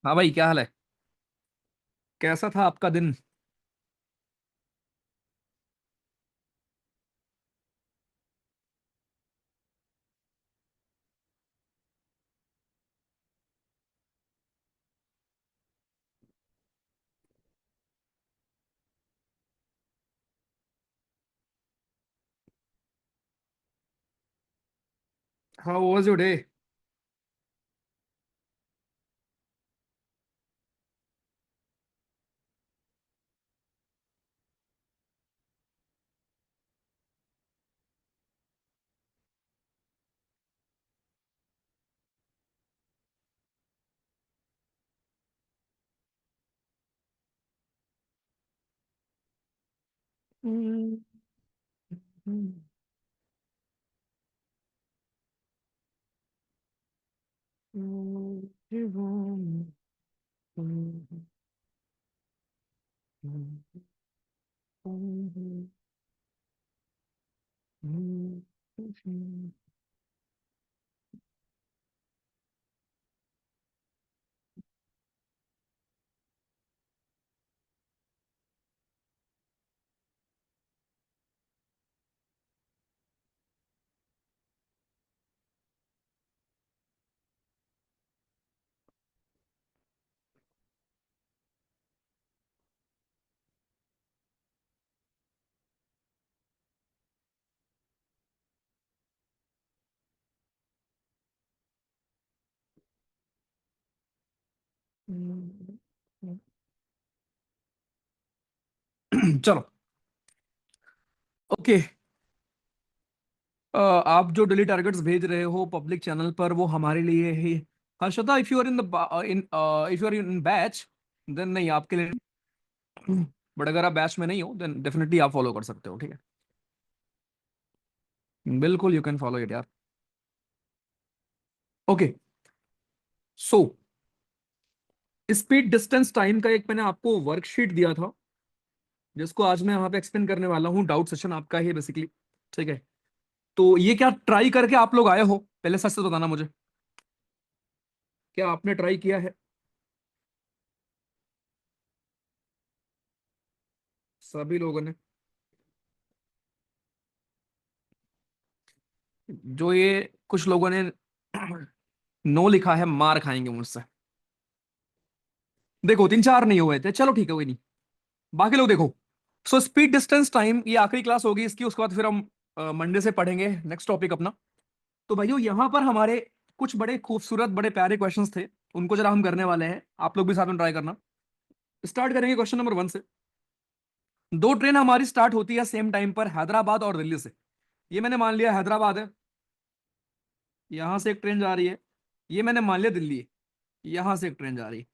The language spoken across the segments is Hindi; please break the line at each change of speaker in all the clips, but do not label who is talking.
हाँ भाई, क्या हाल है? कैसा था आपका दिन? How was your day? चलो। ओके। आप जो डेली टारगेट्स भेज रहे हो पब्लिक चैनल पर वो हमारे लिए ही। Harshada, if you are in the in if you are in batch then नहीं, आपके लिए। बट अगर आप बैच में नहीं हो देन डेफिनेटली आप फॉलो कर सकते हो, ठीक है? बिल्कुल, यू कैन फॉलो इट यार। Okay. So speed distance time का एक मैंने आपको वर्कशीट दिया था, जिसको आज मैं यहाँ पे एक्सप्लेन करने वाला हूँ। डाउट सेशन आपका ही बेसिकली। ठीक है। तो ये क्या ट्राई करके आप लोग आए हो? पहले सच से बताना मुझे, क्या आपने ट्राई किया है? सभी लोगों ने? जो ये कुछ लोगों ने नो लिखा है, मार खाएंगे मुझसे। देखो, तीन चार नहीं हुए थे, चलो ठीक है, कोई नहीं। बाकी लोग देखो। सो स्पीड डिस्टेंस टाइम, ये आखिरी क्लास होगी इसकी, उसके बाद फिर हम मंडे से पढ़ेंगे नेक्स्ट टॉपिक अपना। तो भाइयों, यहाँ पर हमारे कुछ बड़े खूबसूरत बड़े प्यारे क्वेश्चंस थे, उनको जरा हम करने वाले हैं। आप लोग भी साथ में ट्राई करना। स्टार्ट करेंगे क्वेश्चन नंबर 1 से। दो ट्रेन हमारी स्टार्ट होती है सेम टाइम पर, हैदराबाद और दिल्ली से। ये मैंने मान लिया हैदराबाद है। यहां से एक ट्रेन जा रही है। ये मैंने मान लिया दिल्ली है। यहां से एक ट्रेन जा रही है।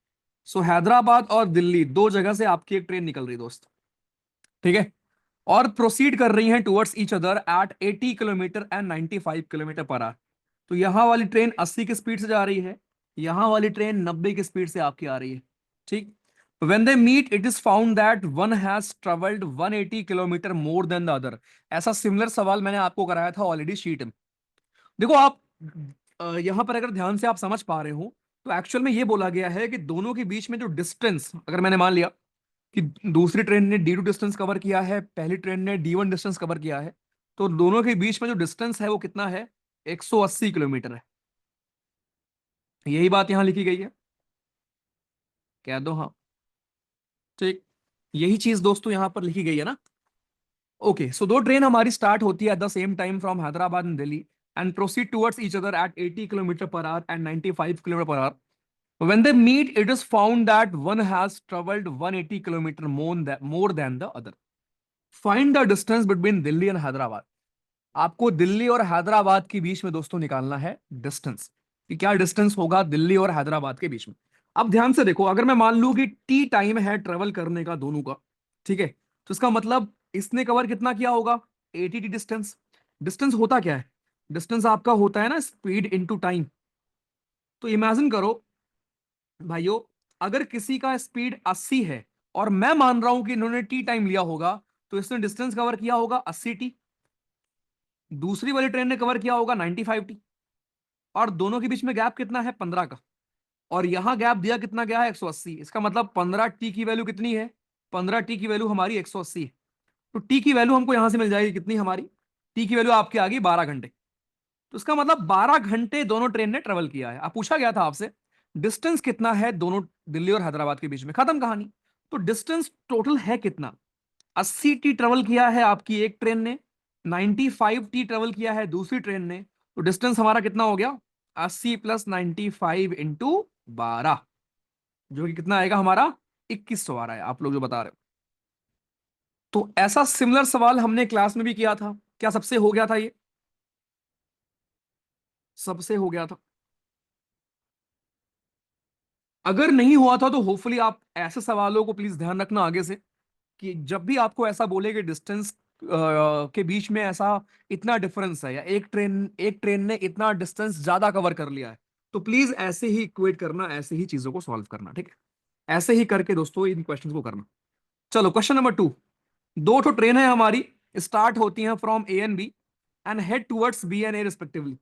सो हैदराबाद और दिल्ली दो जगह से आपकी एक ट्रेन निकल रही है दोस्त। ठीक है। और प्रोसीड कर रही हैं towards each other at 80 kilometre and 95 kilometre per hour. तो यहां वाली ट्रेन 80 की स्पीड से जा रही है। यहां वाली ट्रेन 90 की स्पीड से आपकी आ रही है। ठीक। When they meet, it is found that one has traveled 180 kilometre more than the other. ऐसा सिमिलर सवाल मैंने आपको कराया था ऑलरेडी शीट में। देखो आप, यहां पर अगर ध्यान से आप समझ पा रहे हो, तो एक्चुअल में ये बोला गया है कि दोनों के बीच में जो डिस्टेंस, अगर मैंने मान लिया कि दूसरी ट्रेन ने D2 डिस्टेंस कवर किया है, पहली ट्रेन ने D1 डिस्टेंस कवर किया है, तो दोनों के बीच में जो डिस्टेंस है वो कितना है? 180 किलोमीटर है। यही बात यहां लिखी गई है। कह दो हाँ। ठीक। यही चीज दोस्तों यहां पर लिखी गई है ना। ओके, सो दो ट्रेन हमारी स्टार्ट होती है at the same time from Hyderabad and Delhi and proceed towards each other at 80 kilometre per hour and 95 kilometre per hour. When they meet, it is found that one has traveled 180 kilometer more than the other. Find the distance between Delhi and Hyderabad. आपको दिल्ली और हैदराबाद के बीच में दोस्तों निकालना है डिस्टेंस, कि क्या डिस्टेंस होगा दिल्ली और हैदराबाद के बीच में। अब ध्यान से देखो, अगर मैं मान लूं कि टी टाइम है ट्रेवल करने का दोनों का, ठीक है, तो इसका मतलब इसने कवर कितना किया होगा? 80 टी डिस्टेंस। डिस्टेंस होता क्या है? डिस्टेंस आपका होता है ना स्पीड इनटू टाइम। तो इमेजिन करो भाइयों, अगर किसी का स्पीड 80 है और मैं मान रहा हूं कि इन्होंने टी टाइम लिया होगा, तो इसने डिस्टेंस कवर किया होगा 80 टी। दूसरी वाली ट्रेन ने कवर किया होगा 95 टी। और दोनों के बीच में गैप कितना है? 15 का। और यहां गैप दिया कितना गया है 180। इसका मतलब 15t की वैल्यू कितनी है, 15t की वैल्यू हमारी 180 है। तो t की वैल्यू हमको यहां से मिल जाएगी कितनी, हमारी t की वैल्यू आपकी आ गई 12 घंटे। तो इसका मतलब 12 घंटे दोनों ट्रेन ने ट्रेवल किया है। अब पूछा गया था आपसे डिस्टेंस कितना है दोनों दिल्ली और हैदराबाद के बीच में, खत्म कहानी। तो डिस्टेंस टोटल है कितना, 80t ट्रेवल किया है आपकी एक ट्रेन ने, 95t ट्रेवल किया है दूसरी ट्रेन ने। तो डिस्टेंस हमारा कितना हो गया, 80 प्लस 95 इंटू 12, जो कि कितना आएगा हमारा 2100 आ रहा है, आप लोग जो बता रहे हो। तो ऐसा सिमिलर सवाल हमने क्लास में भी किया था, क्या सबसे हो गया था ये, सबसे हो गया था। अगर नहीं हुआ था तो होपफुली आप ऐसे सवालों को प्लीज ध्यान रखना आगे से, कि जब भी आपको ऐसा बोले कि डिस्टेंस के बीच में ऐसा इतना डिफरेंस है, या एक ट्रेन ने इतना डिस्टेंस ज्यादा कवर कर लिया है, तो प्लीज ऐसे ही इक्वेट करना, ऐसे ही चीजों को सॉल्व करना, ठीक है। ऐसे ही करके दोस्तों इन क्वेश्चंस को करना। चलो क्वेश्चन नंबर 2। दो ठो ट्रेन है हमारी, स्टार्ट होती हैं from A and B and head towards B end A respectively.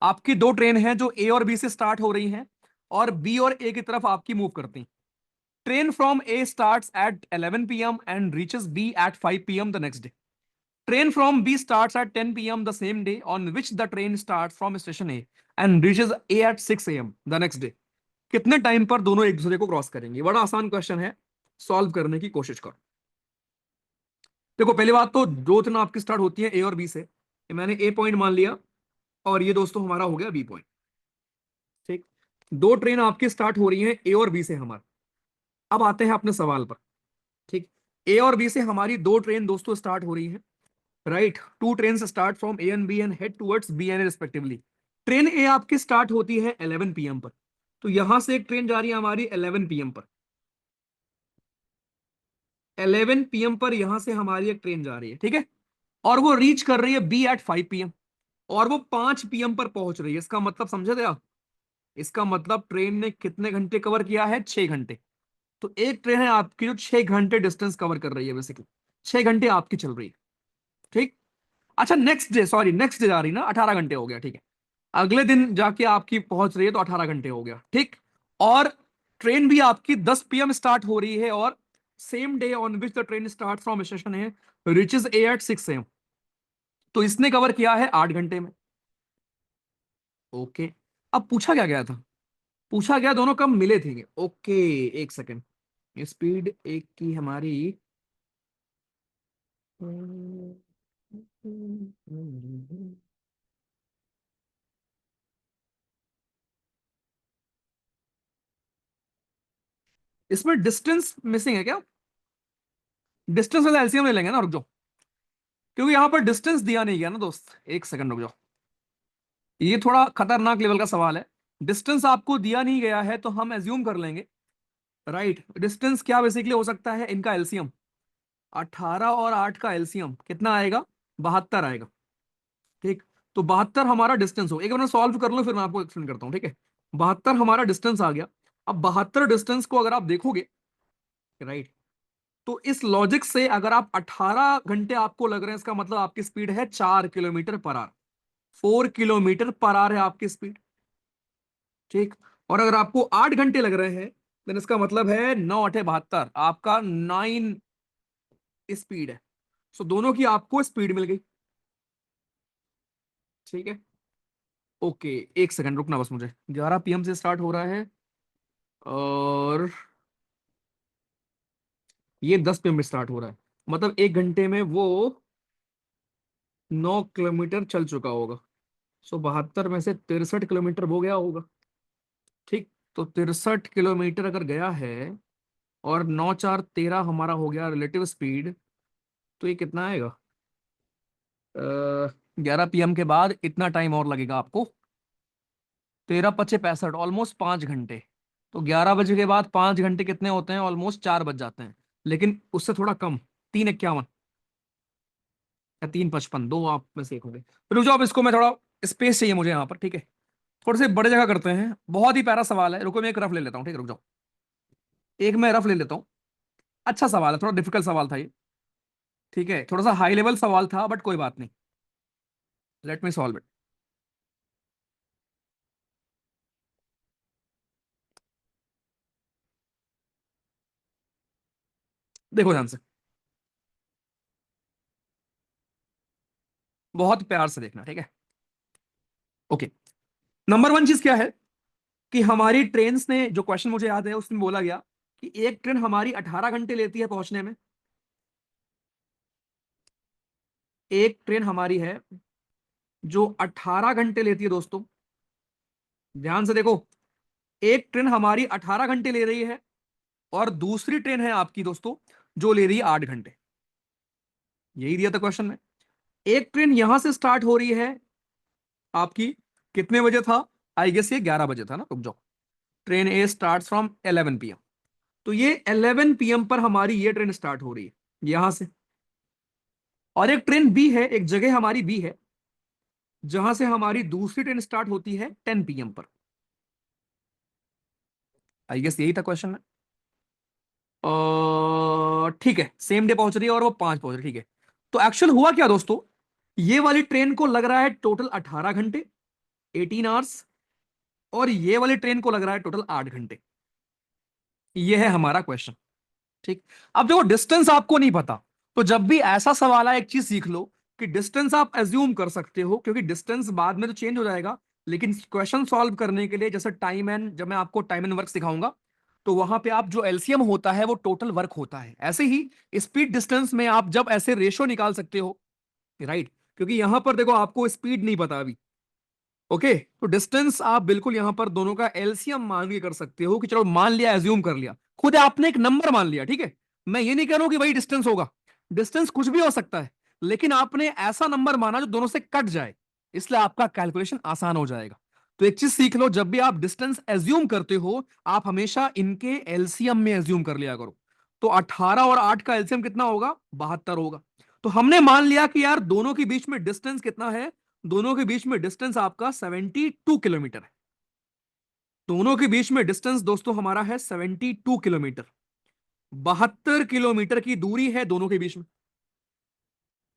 आपकी दो ट्रेन हैं जो ए और बी से स्टार्ट हो रही हैं और बी और ए की तरफ आपकी मूव करती हैं। Train from A starts at 11 p.m. and reaches B at 5 p.m. the next day. Train from B starts at 10 p.m. the same day on which the train starts from station A and reaches A at 6 a.m. the next day. कितने टाइम पर दोनों एक दूसरे को क्रॉस करेंगे। बड़ा आसान क्वेश्चन है, सॉल्व करने की कोशिश करो। देखो पहली बात तो दो ट्रेन आपकी स्टार्ट होती है ए और बी से, ये मैंने ए पॉइंट मान लिया, और ये दोस्तों हमारा हो गया बी पॉइंट। ठीक, दो ट्रेन आपकी स्टार्ट हो रही है ए और बी से हमारा। अब आते हैं अपने सवाल पर। ठीक, ए और बी से हमारी दो ट्रेन दोस्तों स्टार्ट हो रही है, right. Two train start from A and B and head towards B and respectively. Train A आपकी स्टार्ट होती है 11 p.m. पर, तो यहां से एक ट्रेन जा रही है हमारी 11 p.m. पर, 11 p.m. पर यहां से हमारी एक ट्रेन जा रही है, ठीक है। और वो रीच कर रही है बी एट 5 p.m. और वो 5 p.m. पर पहुंच रही है। इसका मतलब समझे थे आप, इसका मतलब ट्रेन ने कितने घंटे कवर किया है, 6 घंटे। तो एक ट्रेन है आपकी जो 6 घंटे डिस्टेंस कवर कर रही है, बेसिकली 6 घंटे आपकी चल रही है, ठीक। अच्छा next day, sorry next day जा रही ना, 18 घंटे हो गया, ठीक है। अगले दिन जाके आपकी पहुंच रही है तो 18 घंटे हो गया, ठीक। और ट्रेन भी आपकी 10 p.m. स्टार्ट हो रही है, और same day on which the train start from station है रिचेज ए एट 6 a.m. तो इसने कवर किया है 8 घंटे में। ओके, अब पूछा क्या गया था, पूछा गया दोनों कब मिले थे। ओके, एक सेकेंड, स्पीड एक की हमारी, इसमें डिस्टेंस मिसिंग है क्या, डिस्टेंस वाला एलसीएम ले लेंगे ना, रुक जाओ, क्योंकि यहां पर डिस्टेंस दिया नहीं गया ना दोस्त, एक सेकंड रुक जाओ, ये थोड़ा खतरनाक लेवल का सवाल है। डिस्टेंस आपको दिया नहीं गया है तो हम एज्यूम कर लेंगे, राइट। डिस्टेंस क्या बेसिकली हो सकता है, इनका एलसीएम 18 और 8 का एलसीएम कितना आएगा, 72 आएगा, ठीक। तो 72 हमारा डिस्टेंस हो, एक बार सॉल्व कर लो फिर मैं आपको एक्सप्लेन करता हूँ, ठीक है। 72 हमारा डिस्टेंस आ गया। अब 72 डिस्टेंस को अगर आप देखोगे, राइट, तो इस लॉजिक से अगर आप 18 घंटे आपको लग रहे हैं, इसका मतलब आपकी स्पीड है 4 kilometre per hour, 4 kilometre per hour है आपकी स्पीड, ठीक। और अगर आपको 8 घंटे लग रहे हैं, देन इसका मतलब है 9 8 72 आपका 9 स्पीड है। सो दोनों की आपको स्पीड मिल गई, ठीक है। ओके, एक सेकंड रुकना बस, मुझे 11 p.m. से स्टार्ट हो रहा है और ये 10 p.m. में स्टार्ट हो रहा है, मतलब 1 घंटे में वो 9 किलोमीटर चल चुका होगा। सो 72 में से 63 किलोमीटर हो गया होगा, ठीक। तो 63 किलोमीटर अगर गया है, और 9 4 13 हमारा हो गया रिलेटिव स्पीड, तो ये कितना आएगा, 11 p.m. के बाद इतना टाइम और लगेगा आपको, 13 5 65 ऑलमोस्ट 5 घंटे। तो 11 बजे के बाद 5 घंटे कितने होते हैं, ऑलमोस्ट 4 बज जाते हैं, लेकिन उससे थोड़ा कम, 3 51 या 3 55, दो आप में से एक होंगे। रुक जाओ, अब इसको मैं थोड़ा स्पेस चाहिए मुझे यहाँ पर, ठीक है। थोड़े से बड़े जगह करते हैं, बहुत ही प्यारा सवाल है, रुको मैं एक रफ ले लेता हूँ, ठीक है, रुक जाओ, एक मैं रफ ले लेता हूँ। अच्छा सवाल है, थोड़ा डिफिकल्ट सवाल था ये, ठीक है, थोड़ा सा हाई लेवल सवाल था, बट कोई बात नहीं, लेट मी सॉल्व इट। देखो ध्यान से, बहुत प्यार से देखना, ठीक है। ओके, नंबर वन चीज क्या है कि हमारी ट्रेन ने, जो क्वेश्चन मुझे याद है उसमें बोला गया कि एक ट्रेन हमारी 18 घंटे लेती है पहुंचने में। एक ट्रेन हमारी है जो 18 घंटे लेती है दोस्तों, ध्यान से देखो। एक ट्रेन हमारी 18 घंटे ले रही है और दूसरी ट्रेन है आपकी दोस्तों जो ले रही है 8 घंटे। यही दिया था क्वेश्चन में। एक ट्रेन यहां से स्टार्ट हो रही है आपकी, कितने बजे था? आई गेस ये 11 बजे था ना, रुक जाओ। Train A start from 11 PM। तो ये 11 PM पर हमारी ये ट्रेन स्टार्ट हो रही है यहां से। और एक ट्रेन बी है, एक जगह हमारी बी है जहां से हमारी दूसरी ट्रेन स्टार्ट होती है 10 PM पर। आई गेस यही था क्वेश्चन में। ठीक है, सेम डे पहुंच रही है और वो 5 पहुंच रही है, ठीक है। तो एक्चुअल हुआ क्या दोस्तों, ये वाली ट्रेन को लग रहा है टोटल 18 घंटे, 18 आवर्स। और ये वाली ट्रेन को लग रहा है टोटल 8 घंटे। ये है हमारा क्वेश्चन, ठीक। अब देखो, डिस्टेंस आपको नहीं पता, तो जब भी ऐसा सवाल आए एक चीज सीख लो कि डिस्टेंस आप एज्यूम कर सकते हो, क्योंकि डिस्टेंस बाद में तो चेंज हो जाएगा। लेकिन क्वेश्चन सॉल्व करने के लिए, जैसे टाइम एंड, जब मैं आपको टाइम एंड वर्क सिखाऊंगा तो वहां पे आप जो एलसीएम होता है वो टोटल वर्क होता है। ऐसे ही स्पीड डिस्टेंस में आप जब ऐसे रेशो निकाल सकते हो, राइट। क्योंकि यहां पर देखो आपको स्पीड नहीं पता अभी, ओके। तो डिस्टेंस आप बिल्कुल यहां पर दोनों का एलसीएम मान के कर सकते हो कि चलो मान लिया, एज्यूम कर लिया, खुद आपने एक नंबर मान लिया, ठीक है। मैं ये नहीं कह रहा हूं कि वही डिस्टेंस होगा, डिस्टेंस कुछ भी हो सकता है, लेकिन आपने ऐसा नंबर माना जो दोनों से कट जाए, इसलिए आपका कैलकुलेशन आसान हो जाएगा। तो एक चीज सीख लो, जब भी आप डिस्टेंस एज्यूम करते हो आप हमेशा इनके एलसीएम में एज्यूम कर लिया करो। तो 18 और 8 का एलसीएम कितना होगा? 72 होगा। तो हमने मान लिया कि यार दोनों के बीच में डिस्टेंस कितना है, दोनों के बीच में डिस्टेंस आपका 72 किलोमीटर है। दोनों के बीच में डिस्टेंस दोस्तों हमारा है 72 किलोमीटर। 72 किलोमीटर की दूरी है दोनों के बीच में।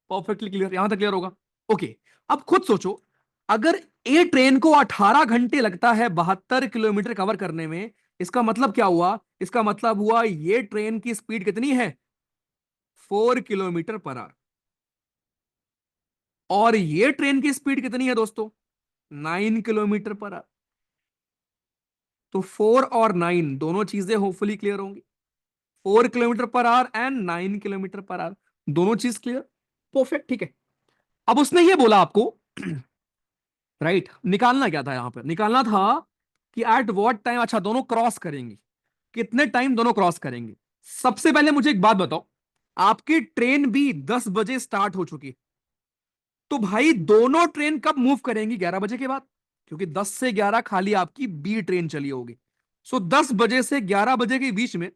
परफेक्टली क्लियर, यहां तक क्लियर होगा? ओके। अब खुद सोचो, अगर ए ट्रेन को 18 घंटे लगता है 72 किलोमीटर कवर करने में, इसका मतलब क्या हुआ? इसका मतलब हुआ ये ट्रेन की स्पीड कितनी है? 4 किलोमीटर पर आवर। और ये ट्रेन की स्पीड कितनी है दोस्तों? 9 किलोमीटर पर आवर। तो 4 और 9 दोनों चीजें होपफुली क्लियर होंगी। 4 kilometre per hour and 9 kilometre per hour, दोनों चीज क्लियर, परफेक्ट, ठीक है। अब उसने ये बोला आपको राइट, निकालना क्या था? यहां पर निकालना था कि एट व्हाट टाइम, अच्छा दोनों क्रॉस करेंगे, कितने टाइम दोनों क्रॉस करेंगे। सबसे पहले मुझे एक बात बताओ, आपकी ट्रेन भी 10 बजे स्टार्ट हो चुकी है, तो भाई दोनों ट्रेन कब मूव करेंगी? 11 बजे के बाद, क्योंकि 10 से 11 खाली आपकी बी ट्रेन चली होगी। सो 10 बजे से 11 बजे के बीच में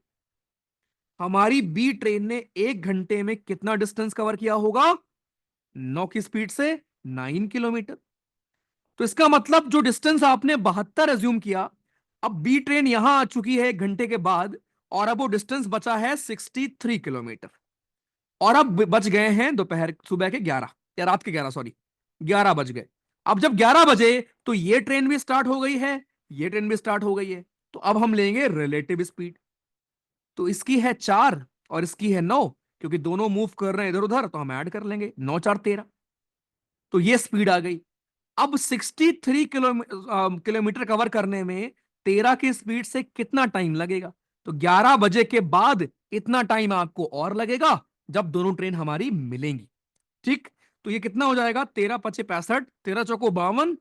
हमारी बी ट्रेन ने 1 घंटे में कितना डिस्टेंस कवर किया होगा? 9 की स्पीड से 9 किलोमीटर। तो इसका मतलब जो डिस्टेंस आपने 72 एज्यूम किया, अब बी ट्रेन यहां आ चुकी है 1 घंटे के बाद, और अब वो डिस्टेंस बचा है 63 किलोमीटर। और अब बच गए हैं दोपहर, सुबह के 11 या रात के 11, सॉरी, 11 बज गए। अब जब 11 बजे, तो ये ट्रेन भी स्टार्ट हो गई है, ये ट्रेन भी स्टार्ट हो गई है। तो अब हम लेंगे रिलेटिव स्पीड। तो इसकी है 4 और इसकी है 9, क्योंकि दोनों मूव कर रहे हैं इधर उधर, तो हम ऐड कर लेंगे, 9 4 13। तो ये स्पीड आ गई। अब 63 किलोमीटर कवर करने में 13 की स्पीड से कितना टाइम लगेगा? तो 11 बजे के बाद इतना टाइम आपको और लगेगा, जब दोनों ट्रेन हमारी मिलेंगी, ठीक। तो ये कितना हो जाएगा? 13 × 5 = 65, 13 × 4 = 52,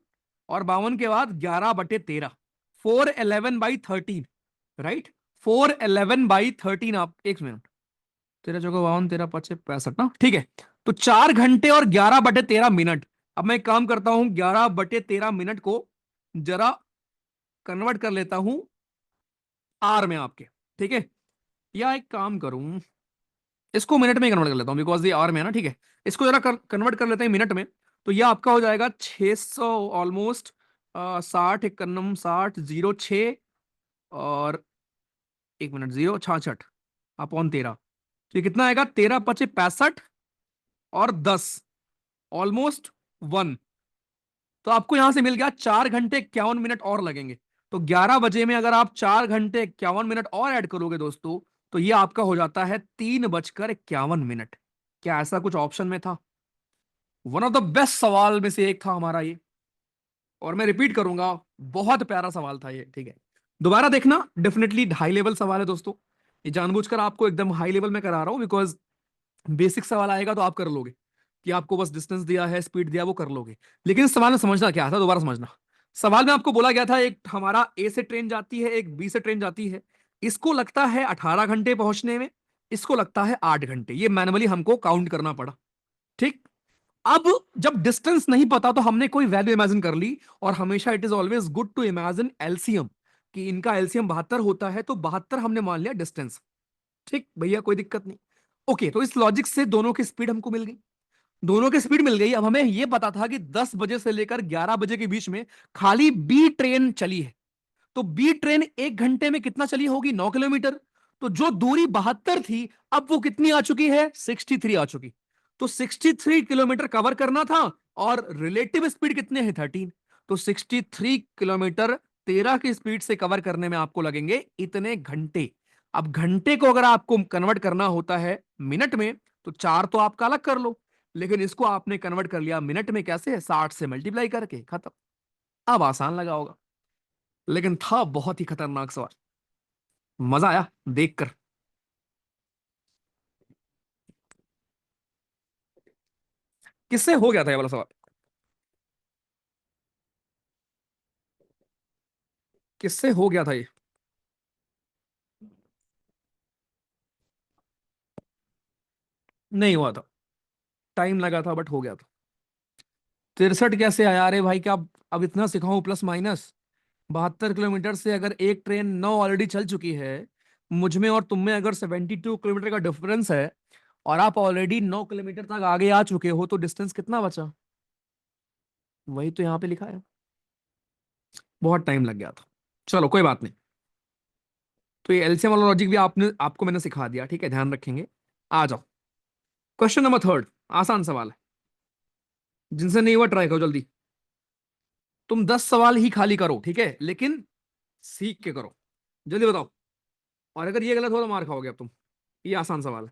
और 52 के बाद 11/13, 411/13, राइट। 411/13, आप एक मिनट, 13 × 4 = 52, 13 × 5 = 65 ना, ठीक है। तो 4 घंटे और 11/13 मिनट। अब मैं एक काम करता हूं, 11/13 मिनट को जरा कन्वर्ट कर लेता हूं आर में आपके, ठीक है। या एक काम करूं, इसको मिनट में कन्वर्ट कर लेता हूं, बिकॉज ये आर में है ना, ठीक है। इसको जरा कन्वर्ट कर लेते हैं मिनट में। तो ये आपका हो जाएगा 600 ऑलमोस्ट, 60 61 60 06, और एक मिनट, 0 66/13। तो ये कितना आएगा? 13 × 5 = 65, और 10 ऑलमोस्ट 1। तो आपको यहां से मिल गया 4 घंटे 51 मिनट और लगेंगे। तो 11 बजे में अगर आप 4 घंटे 51 मिनट और ऐड करोगे दोस्तों, तो ये आपका हो जाता है 3:51। क्या ऐसा कुछ ऑप्शन में था? वन ऑफ द बेस्ट सवाल में से एक था हमारा ये, और मैं रिपीट करूंगा, बहुत प्यारा सवाल था ये, ठीक है। दोबारा देखना, डेफिनेटली हाई लेवल सवाल है दोस्तों। ये जानबूझकर आपको एकदम हाई लेवल में करा रहा हूं, बिकॉज बेसिक सवाल आएगा तो आप कर लोगे, कि आपको बस डिस्टेंस दिया है, स्पीड दिया, वो कर लोगे। लेकिन इस सवाल में समझना क्या था, दोबारा समझना। सवाल में आपको बोला गया था, एक हमारा ए से ट्रेन जाती है, एक बी से ट्रेन जाती है। इसको लगता है 18 घंटे पहुंचने में, इसको लगता है 8 घंटे। ये मैनुअली हमको काउंट करना पड़ा, ठीक। अब जब डिस्टेंस नहीं पता तो हमने कोई वैल्यू इमेजिन कर ली, और हमेशा it is always good to imagine LCM, कि इनका एलसीएम 72 होता है, तो 72 हमने मान लिया डिस्टेंस। ठीक भैया, कोई दिक्कत नहीं। ओके, तो इस लॉजिक से दोनों की स्पीड हमको मिल गई, दोनों की स्पीड मिल गई। अब हमें यह पता था कि 10 बजे से लेकर 11 बजे के बीच में खाली बी ट्रेन चली है। तो बी ट्रेन 1 घंटे में कितना चली होगी? 9 किलोमीटर। तो जो दूरी 72 थी, अब वो कितनी आ चुकी है? 63 आ चुकी। तो 63 किलोमीटर कवर करना था, और रिलेटिव स्पीड कितने हैं? 13। तो 63 किलोमीटर 13 की स्पीड से कवर करने में आपको लगेंगे इतने घंटे। अब घंटे को अगर आपको कन्वर्ट करना होता है मिनट में, तो 4 तो आपका अलग कर लो, लेकिन इसको आपने कन्वर्ट कर लिया मिनट में। कैसे? 60 से मल्टीप्लाई करके, खत्म। अब आसान लगा होगा, लेकिन था बहुत ही खतरनाक सवाल। मजा आया देखकर। किससे हो गया था ये वाला सवाल? किससे हो गया था ये? नहीं हुआ था, टाइम लगा था, बट हो गया था। 63 कैसे आया? अरे भाई, क्या अब इतना सिखाऊं प्लस माइनस? 72 किलोमीटर से अगर एक ट्रेन 9 ऑलरेडी चल चुकी है, मुझ में और तुम में अगर 72 किलोमीटर का डिफरेंस है, और आप ऑलरेडी 9 किलोमीटर तक आगे आ चुके हो, तो डिस्टेंस कितना बचा? वही तो यहाँ पे लिखा है। बहुत टाइम लग गया था। चलो कोई बात नहीं। तो ये एलसीएम वाला लॉजिक भी आपको मैंने सिखा दिया, ठीक है, ध्यान रखेंगे। आ जाओ, क्वेश्चन नंबर थर्ड। आसान सवाल है, जिनसे नहीं हुआ ट्राई करो जल्दी। तुम 10 सवाल ही खाली करो, ठीक है, लेकिन सीख के करो। जल्दी बताओ, और अगर ये गलत हो तो मार खाओगे अब तुम। ये आसान सवाल है।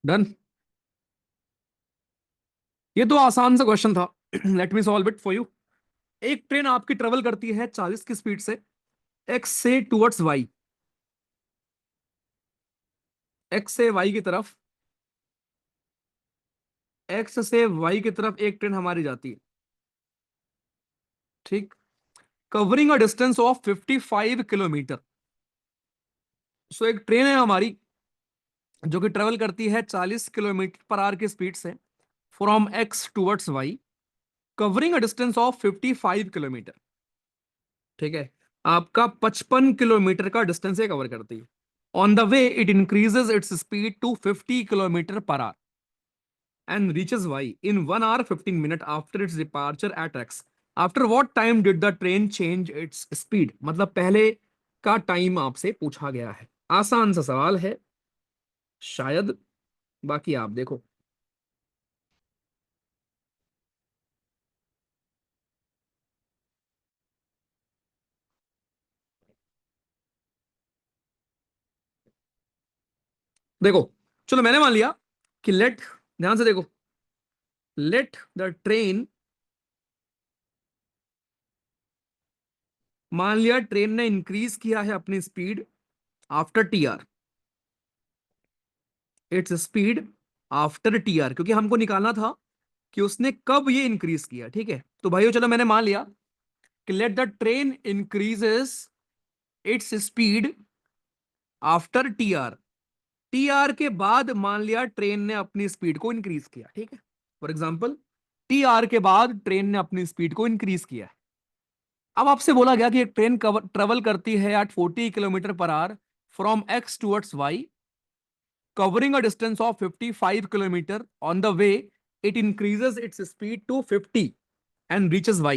डन। ये तो आसान सा क्वेश्चन था। Let me solve it for you. एक ट्रेन आपकी ट्रेवल करती है 40 की स्पीड से, एक्स से टुवर्ड्स वाई, एक्स से वाई की तरफ। एक्स से वाई की तरफ एक ट्रेन हमारी जाती है, ठीक। Covering a distance of 55 kilometre. So एक ट्रेन है हमारी जो कि ट्रेवल करती है 40 किलोमीटर पर आवर की स्पीड से from X towards Y, covering a distance of 55 kilometre. ठीक है, आपका 55 किलोमीटर का डिस्टेंस ये कवर करती है। On the way it increases its speed to 50 kilometre पर hour and reaches Y in 1 hour 15 minutes after its departure at X. After what time did the train change its speed? मतलब पहले का टाइम आपसे पूछा गया है। आसान सा सवाल है शायद, बाकी आप देखो। देखो, चलो मैंने मान लिया कि लेट, ध्यान से देखो, लेट द ट्रेन, मान लिया ट्रेन ने इंक्रीज किया है अपनी speed after T R, its speed after T R, क्योंकि हमको निकालना था कि उसने कब ये इंक्रीज किया। ठीक है, तो भाइयों चलो मैंने मान लिया कि let the train increases its speed after T R. T R के बाद मान लिया ट्रेन ने अपनी स्पीड को इंक्रीज किया। ठीक है, फॉर एग्जाम्पल टी आर के बाद ट्रेन ने अपनी स्पीड को इंक्रीज किया है। अब आपसे बोला गया कि एक ट्रेन ट्रेवल करती है एट 40 किलोमीटर पर hour from X towards Y, covering a distance of 55 kilometer. On the way it increases its speed to 50 and reaches y।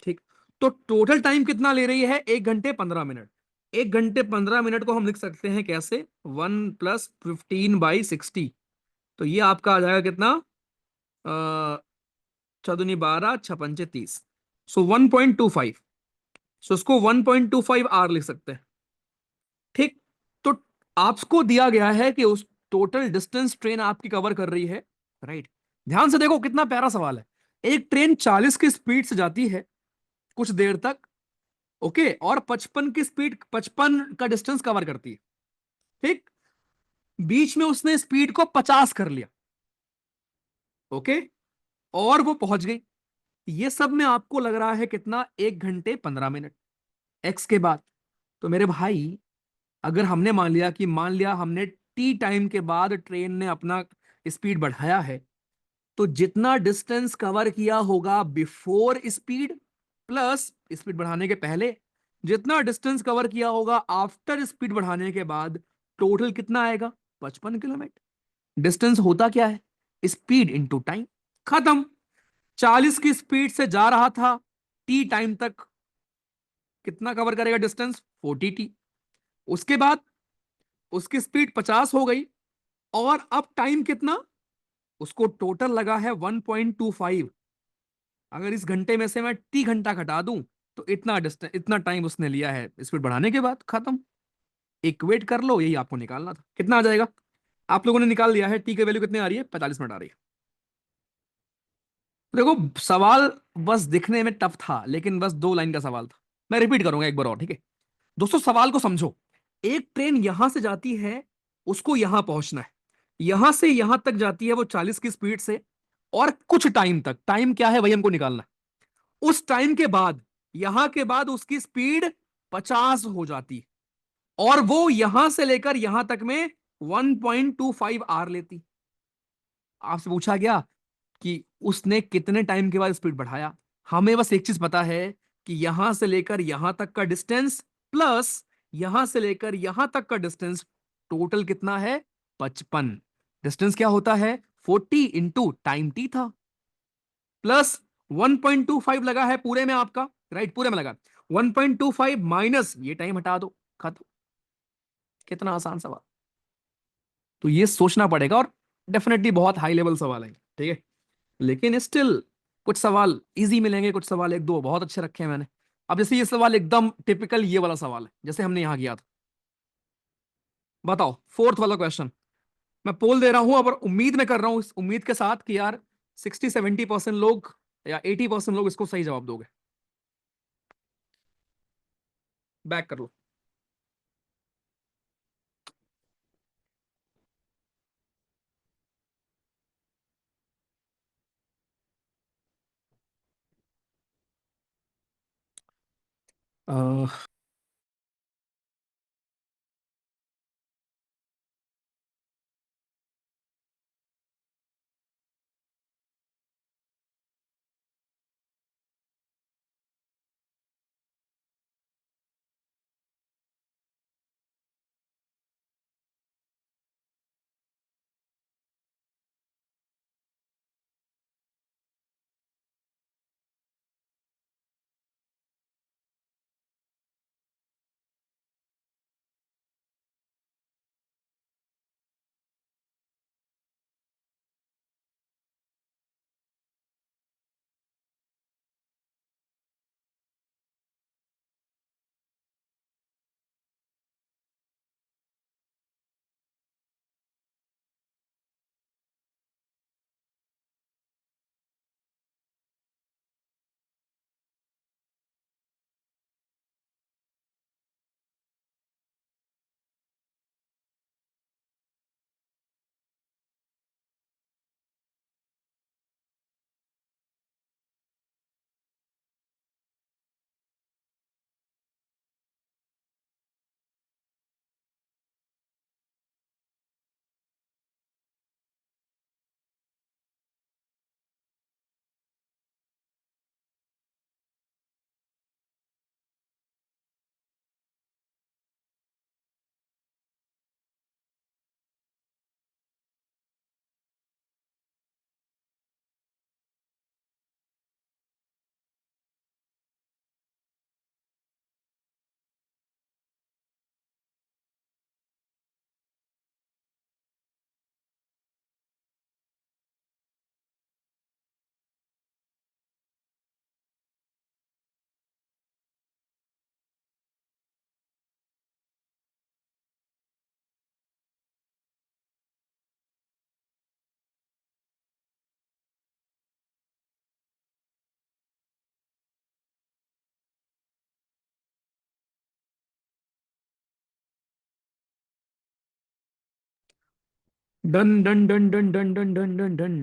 ठीक, तो टोटल टाइम कितना ले रही है? 1 घंटे 15 मिनट। 1 घंटे 15 मिनट को हम लिख सकते हैं कैसे? 1 + 15/60। तो ये आपका आ जाएगा कितना? चौदुनी 12, छपंचे 30। सो 1.25। सो इसको 1.25 आवर लिख सकते हैं। ठीक, तो आपको दिया गया है कि उस टोटल डिस्टेंस ट्रेन आपकी कवर कर रही है, राइट। ध्यान से देखो कितना प्यारा सवाल है। एक ट्रेन 40 की स्पीड से जाती है कुछ देर तक, ओके, और 55 की स्पीड, 55 का डिस्टेंस कवर करती है। ठीक, बीच में उसने स्पीड को 50 कर लिया, ओके, और वो पहुंच गई। ये सब में आपको लग रहा है कितना? 1 घंटे 15 मिनट एक्स के बाद। तो मेरे भाई, अगर हमने मान लिया कि, मान लिया हमने टी टाइम के बाद ट्रेन ने अपना स्पीड बढ़ाया है, तो जितना डिस्टेंस कवर किया होगा बिफोर स्पीड प्लस स्पीड बढ़ाने के पहले, जितना डिस्टेंस कवर किया होगा आफ्टर स्पीड बढ़ाने के बाद, टोटल कितना आएगा? 55 किलोमीटर। डिस्टेंस होता क्या है? Speed into time. खत्म। 40 की स्पीड से जा रहा था टी टाइम तक, कितना कवर करेगा डिस्टेंस? 40 टी। उसके बाद उसकी स्पीड 50 हो गई, और अब टाइम कितना? उसको टोटल लगा है 1.25। अगर इस घंटे में से मैं टी घंटा घटा दूं, तो इतना डिस्टेंस, इतना टाइम उसने लिया है स्पीड बढ़ाने के बाद। खत्म। इक्वेट कर लो, यही आपको निकालना था। कितना आ जाएगा? आप लोगों ने निकाल लिया है। टी की वैल्यू कितनी आ रही है? 45 मिनट आ रही है। देखो, सवाल बस दिखने में टफ था, लेकिन बस 2 लाइन का सवाल था। मैं रिपीट करूंगा एक बार और, ठीक है दोस्तों? सवाल को समझो। एक ट्रेन यहां से जाती है, उसको यहां पहुंचना है, यहां से यहां तक जाती है वो 40 की स्पीड से, और कुछ टाइम तक, टाइम क्या है वही हमको निकालना है। उस टाइम के बाद, यहां के बाद उसकी स्पीड 50 हो जाती, और वो यहां से लेकर यहां तक में 1.25 आवर लेती। आपसे पूछा गया कि उसने कितने टाइम के बाद स्पीड बढ़ाया। हमें बस एक चीज पता है कि यहां से लेकर यहां तक का डिस्टेंस प्लस यहां से लेकर यहां तक का डिस्टेंस, टोटल कितना है? 55। डिस्टेंस क्या होता है? 40 इंटू टाइम टी था, प्लस 1.25 लगा है पूरे में आपका, राइट, पूरे में लगा। 1.25 माइनस ये टाइम हटा दो, खत्म। कितना आसान सवाल। तो ये सोचना पड़ेगा, और डेफिनेटली बहुत हाई लेवल सवाल है, ठीक है, लेकिन स्टिल कुछ सवाल इजी मिलेंगे, कुछ सवाल एक दो बहुत अच्छे रखे हैं मैंने। अब जैसे ये सवाल एकदम टिपिकल ये वाला सवाल है जैसे हमने यहां किया था। बताओ, फोर्थ वाला क्वेश्चन। मैं पोल दे रहा हूं, अब उम्मीद में कर रहा हूं, इस उम्मीद के साथ कि यार 60-70% लोग या 80% लोग इसको सही जवाब दोगे। बैक कर लो। Uh, done done done done done done done done done.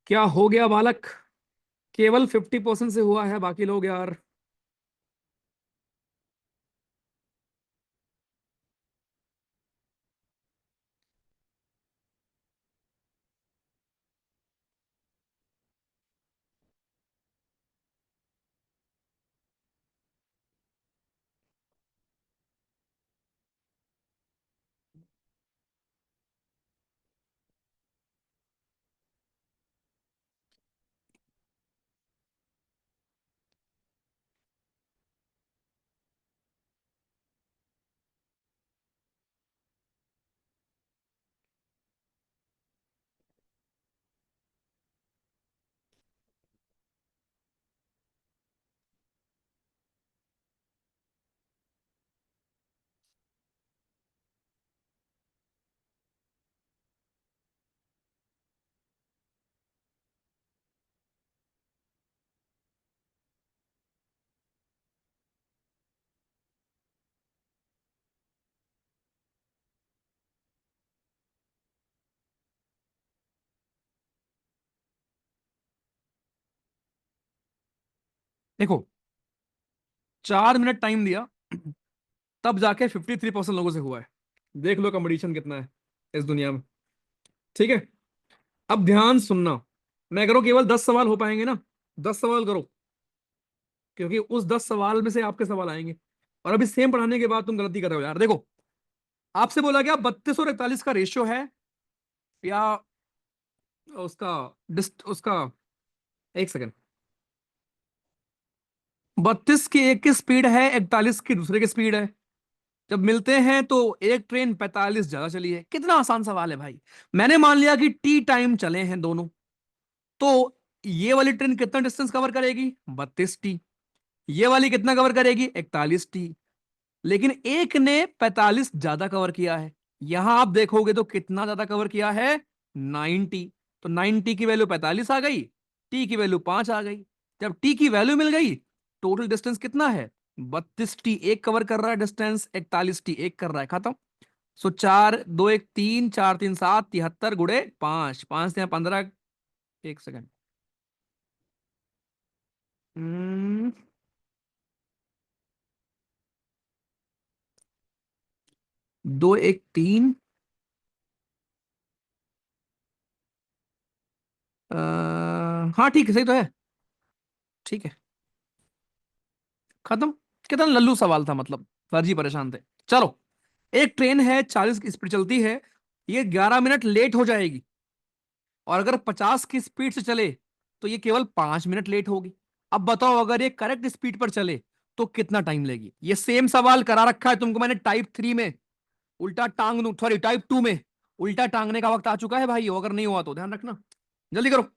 क्या हो गया बालक? केवल 50% से हुआ है, बाकी लोग यार। देखो, 4 मिनट टाइम दिया, तब जाके 53% लोगों से हुआ है। देख लो कंपटीशन कितना है इस दुनिया में। ठीक है, अब ध्यान सुनना। मैं करो केवल 10 सवाल हो पाएंगे ना, 10 सवाल करो, क्योंकि उस 10 सवाल में से आपके सवाल आएंगे। और अभी सेम पढ़ाने के बाद तुम गलती कर रहे हो यार। देखो, आपसे बोला गया 32 और 41 का रेशियो है, या उसका उसका, एक सेकंड। 32 की एक की स्पीड है, 41 की दूसरे की स्पीड है। जब मिलते हैं तो एक ट्रेन 45 ज्यादा चली है। कितना आसान सवाल है भाई। मैंने मान लिया कि टी टाइम चले हैं दोनों, तो ये वाली ट्रेन कितना डिस्टेंस कवर करेगी? 32 टी। ये वाली कितना कवर करेगी? 41 टी। लेकिन एक ने 45 ज्यादा कवर किया है। यहां आप देखोगे तो कितना ज्यादा कवर किया है? 90। तो 90 की वैल्यू 45 आ गई, टी की वैल्यू 5 आ गई। जब टी की वैल्यू मिल गई टोटल डिस्टेंस कितना है? 32t एक कवर कर रहा है डिस्टेंस, 41t एक कर रहा है, खत्म। सो 4 2 1 3, 4 3 7, 73 गुड़े 5, 5 से 15। एक सेकंड। 2 1 3। हाँ ठीक है, सही तो है। ठीक है, खत्म। कितना लल्लू सवाल था, मतलब फर्जी परेशान थे। चलो, एक ट्रेन है 40 की स्पीड चलती है, ये 11 मिनट लेट हो जाएगी, और अगर 50 की स्पीड से चले तो ये केवल 5 मिनट लेट होगी। अब बताओ, अगर ये करेक्ट स्पीड पर चले तो कितना टाइम लेगी? ये सेम सवाल करा रखा है तुमको मैंने टाइप 3 में, उल्टा टांग दू, सॉरी टाइप 2 में। उल्टा टांगने का वक्त आ चुका है भाई, अगर नहीं हुआ तो ध्यान रखना। जल्दी करो।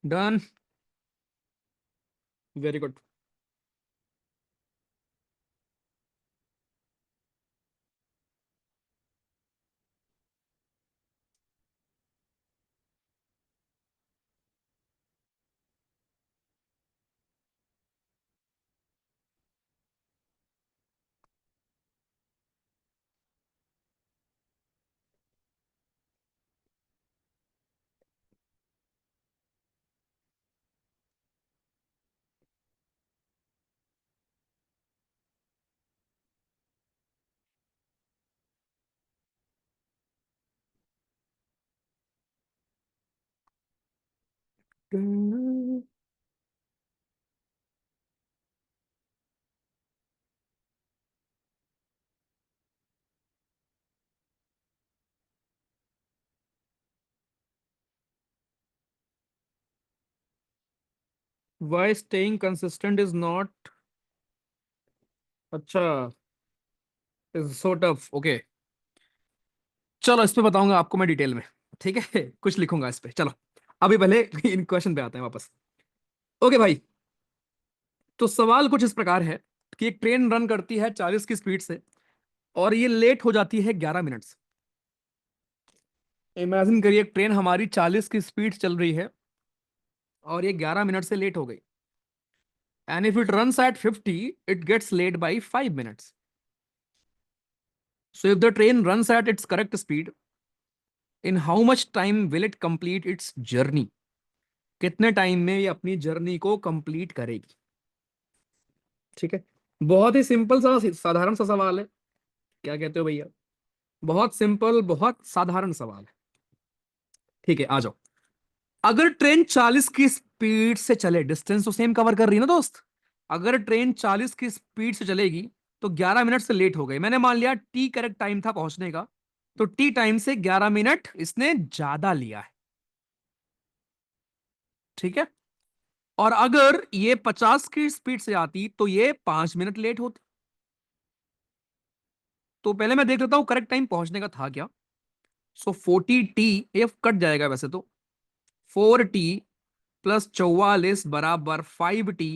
Done. Very good. Why staying consistent is not. अच्छा, इज सो टफ, ओके। चलो, इस पे बताऊंगा आपको मैं डिटेल में। ठीक है कुछ लिखूंगा इस पे, चलो। अभी पहले इन क्वेश्चन पे आते हैं वापस। ओके भाई, तो सवाल कुछ इस प्रकार है कि एक ट्रेन रन करती है 40 की स्पीड से, और ये लेट हो जाती है 11 मिनट से। इमेजिन करिए, एक ट्रेन हमारी 40 की स्पीड चल रही है और ये 11 मिनट से लेट हो गई। And if it runs at 50, it gets late by 5 minutes. So if the train runs at its correct speed, in how much time will it complete its journey? कितने टाइम में ये अपनी जर्नी को कंप्लीट करेगी? ठीक है, बहुत ही सिंपल सा साधारण सा सवाल है। क्या कहते हो भैया? बहुत सिंपल, बहुत साधारण सवाल है। ठीक है, आ जाओ। अगर ट्रेन 40 की स्पीड से चले, डिस्टेंस तो सेम कवर कर रही है ना दोस्त। अगर ट्रेन 40 की स्पीड से चलेगी तो 11 मिनट से लेट हो गई, मैंने मान लिया टी करेक्ट टाइम था पहुंचने का, तो टी टाइम से 11 मिनट इसने ज्यादा लिया है। ठीक है, और अगर ये 50 की स्पीड से आती तो ये 5 मिनट लेट होती। तो पहले मैं देख लेता हूं करेक्ट टाइम पहुंचने का था क्या। सो 40t, ये कट जाएगा वैसे तो। 4t प्लस 44 बराबर 5t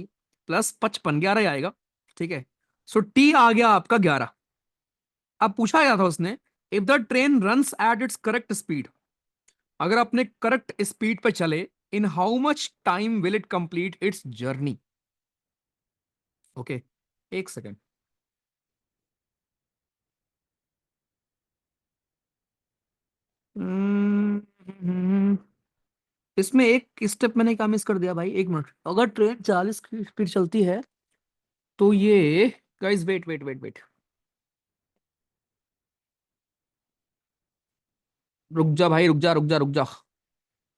प्लस 55, 11 ही आएगा। ठीक है। सो t आ गया आपका 11। अब पूछा गया था उसने, if the train runs at its correct speed, अगर अपने करेक्ट स्पीड पे चले, इन how much time will it complete its journey. Okay, एक सेकेंड। इसमें एक स्टेप मैंने क्या मिस कर दिया भाई, एक मिनट। अगर ट्रेन 40 की स्पीड चलती है तो ये, guys wait wait wait wait, रुक जा भाई, रुक जा रुक जा रुक जा।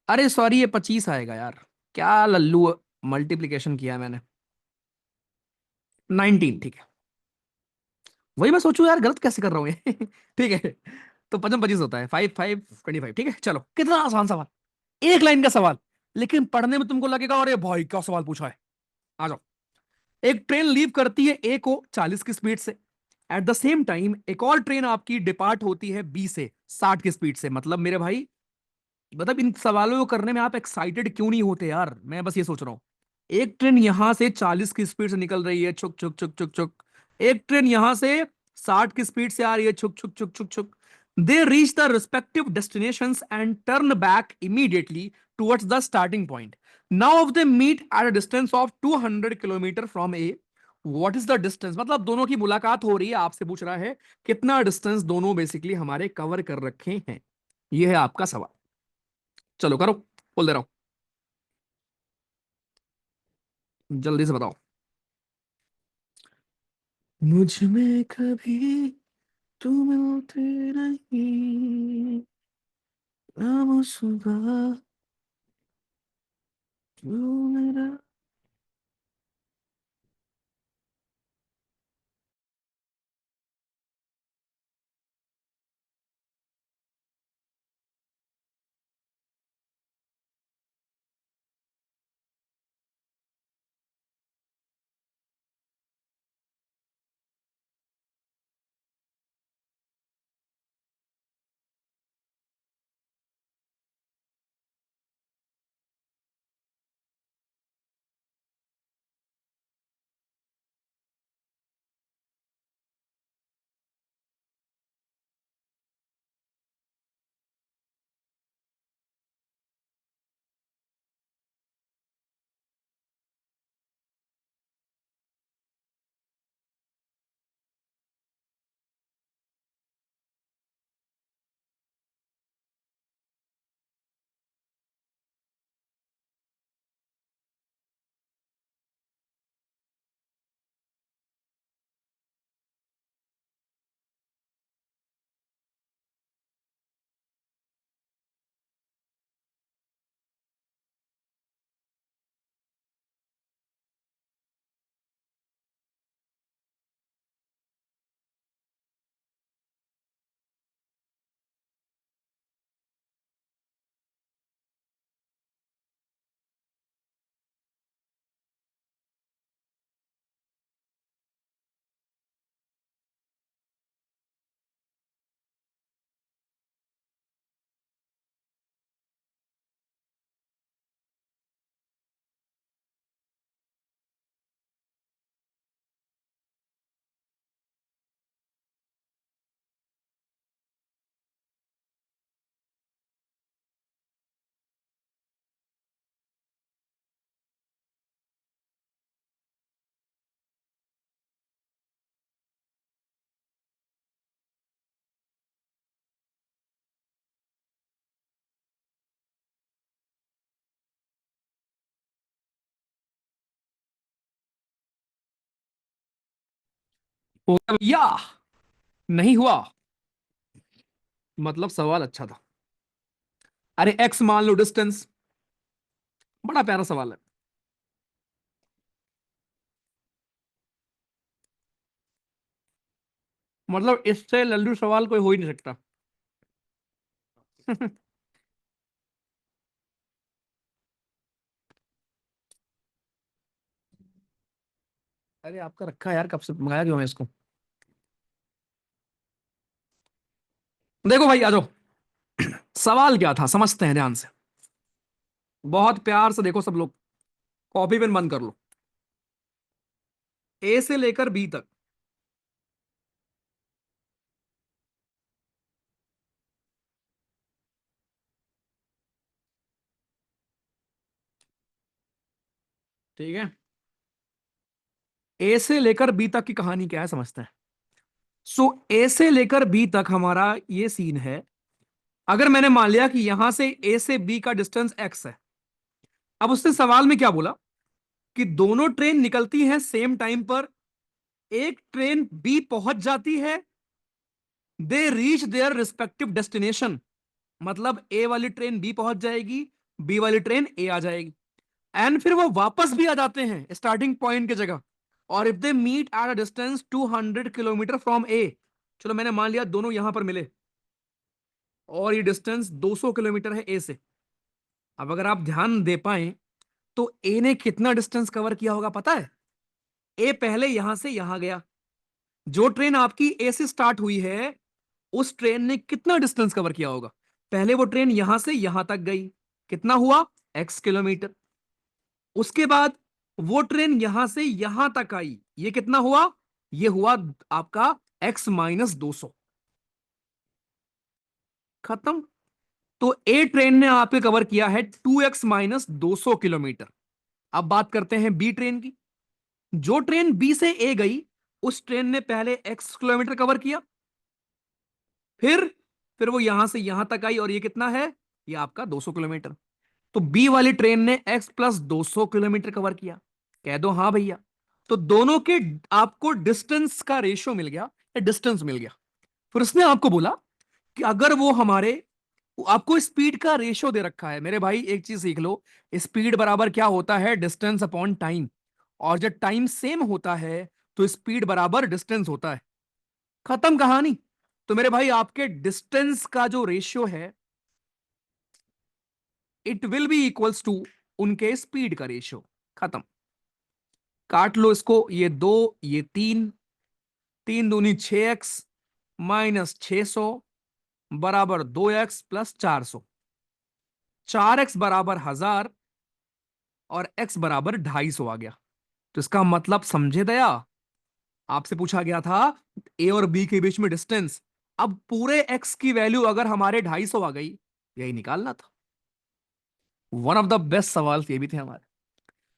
अरे सॉरी, ये 25 आएगा यार। क्या लल्लू मल्टीप्लीकेशन किया है मैंने। 19, ठीक है। वही मैं सोचू यार, गलत कैसे कर रहा हूँ ये। ठीक है। तो 55 होता है, 5 5 25। ठीक है, चलो कितना आसान सवाल, एक लाइन का सवाल, लेकिन पढ़ने में तुमको लगेगा अरे भाई क्या सवाल पूछा है। आ जाओ। एक ट्रेन लीव करती है ए को 40 की स्पीड से। एट द सेम टाइम एक और ट्रेन आपकी डिपार्ट होती है बी से 60 की स्पीड से। मतलब मेरे भाई, मतलब इन सवालों को करने में आप एक्साइटेड क्यों नहीं होते यार, मैं बस ये सोच रहा हूँ। एक ट्रेन यहां से 40 की स्पीड से निकल रही है, छुक छुक छुक छुक छुक। एक ट्रेन यहां से 60 की स्पीड से आ रही है, छुक छुक छुक छुक छुक। They reach the respective destinations and turn back immediately towards the starting point. Now of they meet at a distance of 200 kilometre from A. What is the distance, मतलब दोनों की मुलाकात हो रही है, आपसे पूछ रहा है कितना डिस्टेंस दोनों बेसिकली हमारे कवर कर रखे हैं। यह है आपका सवाल। चलो करो, बोल दे रहा हूं, जल्दी से बताओ। मुझ में कभी तू मिलती नहीं, हम सुबह तू मेरा। हो गया भैया? नहीं हुआ? मतलब सवाल अच्छा था। अरे एक्स मान लो डिस्टेंस, बड़ा प्यारा सवाल है। मतलब इससे लल्लू सवाल कोई हो ही नहीं सकता। अरे आपका रखा है यार, कब से मंगाया क्यों मैं इसको। देखो भाई आ जाओ, सवाल क्या था समझते हैं ध्यान से। बहुत प्यार से देखो सब लोग, कॉपी पेन बंद कर लो। ए से लेकर बी तक, ठीक है। ए से लेकर बी तक की कहानी क्या है समझते हैं। सो ए से लेकर बी तक हमारा ये सीन है। अगर मैंने मान लिया कि यहां से ए से बी का डिस्टेंस एक्स है, अब उसने सवाल में क्या बोला कि दोनों ट्रेन निकलती हैं सेम टाइम पर, एक ट्रेन बी पहुंच जाती है, they reach their respective destination. मतलब ए वाली ट्रेन बी पहुंच जाएगी, बी वाली ट्रेन ए आ जाएगी, एंड फिर वो वापस भी आ जाते हैं स्टार्टिंग पॉइंट की जगह। और if they meet at a distance 200 kilometre from A, चलो मैंने मान लिया दोनों यहां पर मिले और ये डिस्टेंस 200 किलोमीटर है ए से। अब अगर आप ध्यान दे पाए तो ए ने कितना डिस्टेंस कवर किया होगा पता है। ए पहले यहां से यहां गया, जो ट्रेन आपकी ए से स्टार्ट हुई है उस ट्रेन ने कितना डिस्टेंस कवर किया होगा। पहले वो ट्रेन यहां से यहां तक गई, कितना हुआ, एक्स किलोमीटर। उसके बाद वो ट्रेन यहां से यहां तक आई, ये कितना हुआ, ये हुआ आपका एक्स माइनस 200। खत्म। तो ए ट्रेन ने आपके कवर किया है 2x-200 किलोमीटर। अब बात करते हैं बी ट्रेन की। जो ट्रेन बी से ए गई, उस ट्रेन ने पहले एक्स किलोमीटर कवर किया, फिर फिर वो यहां से यहां तक आई और ये कितना है, ये आपका 200 किलोमीटर। तो बी वाली ट्रेन ने एक्स प्लस 200 किलोमीटर कवर किया। कह दो हाँ भैया। तो दोनों के आपको डिस्टेंस का रेशियो मिल गया, डिस्टेंस मिल गया। फिर उसने आपको बोला कि अगर वो हमारे, आपको स्पीड का रेशियो दे रखा है मेरे भाई, एक चीज सीख लो, स्पीड बराबर क्या होता है, डिस्टेंस अपॉन टाइम। और जब टाइम सेम होता है तो स्पीड बराबर डिस्टेंस होता है। खत्म कहानी। तो मेरे भाई आपके डिस्टेंस का जो रेशियो है, it will be equals to उनके स्पीड का रेशियो। खत्म। काट लो इसको, ये दो, ये तीन, तीन दूनी 6x माइनस 600 बराबर 2x प्लस 400। 4x बराबर 1000 और x बराबर 250 आ गया। तो इसका मतलब समझे दया, आपसे पूछा गया था ए और बी के बीच में डिस्टेंस। अब पूरे x की वैल्यू अगर हमारे 250 आ गई, यही निकालना था। वन ऑफ द बेस्ट सवाल ये भी थे हमारे।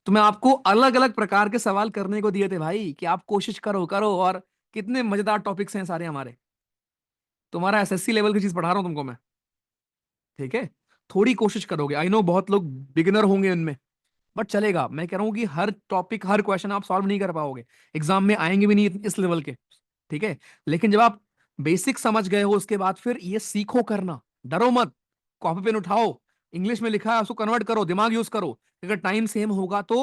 तो मैं आपको अलग अलग प्रकार के सवाल करने को दिए थे भाई कि आप कोशिश करो करो। और कितने मजेदार टॉपिक्स हैं सारे हमारे। तुम्हारा एसएससी लेवल की चीज पढ़ा रहा हूं तुमको मैं, ठीक है। थोड़ी कोशिश करोगे, आई नो बहुत लोग बिगिनर होंगे इनमें, बट चलेगा। मैं कह रहा हूं कि हर टॉपिक हर क्वेश्चन आप सॉल्व नहीं कर पाओगे, एग्जाम में आएंगे भी नहीं इस लेवल के, ठीक है। लेकिन जब आप बेसिक समझ गए हो उसके बाद फिर ये सीखो करना, डरो मत। कॉपी पेन उठाओ, इंग्लिश में लिखा है उसको कन्वर्ट करो, दिमाग यूज करो। अगर टाइम सेम होगा तो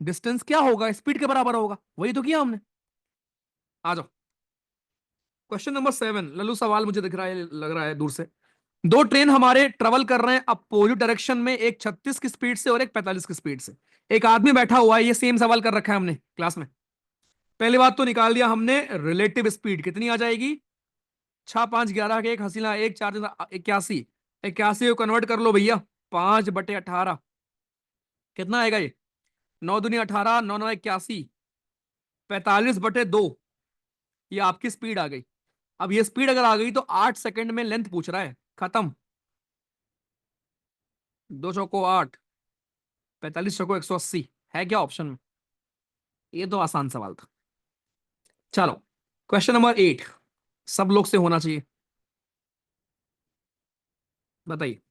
डिस्टेंस क्या होगा, स्पीड के बराबर होगा, वही तो किया हमने। आ जाओ। क्वेश्चन नंबर 7, लल्लू सवाल मुझे दिख रहा है, लग रहा है दूर से। दो ट्रेन हमारे ट्रेवल कर रहे हैं अपोजिट डायरेक्शन में, एक 36 की स्पीड से और एक 45 की स्पीड से। एक आदमी बैठा हुआ है, ये सेम सवाल कर रखा है हमने क्लास में। पहली बात तो निकाल दिया हमने, रिलेटिव स्पीड कितनी आ जाएगी, 6 5 11 के एक हसीना एक 4 81। 81 को कन्वर्ट कर लो भैया, 5/18 कितना आएगा ये, 9 दूनी 18, 9 9 81, 45/2। ये आपकी स्पीड आ गई। अब ये स्पीड अगर आ गई तो 8 सेकंड में लेंथ पूछ रहा है। खत्म। 2 चौको 8, 45 चौको 180, है क्या ऑप्शन में। ये तो आसान सवाल था। चलो, क्वेश्चन नंबर 8 सब लोग से होना चाहिए, बताइए।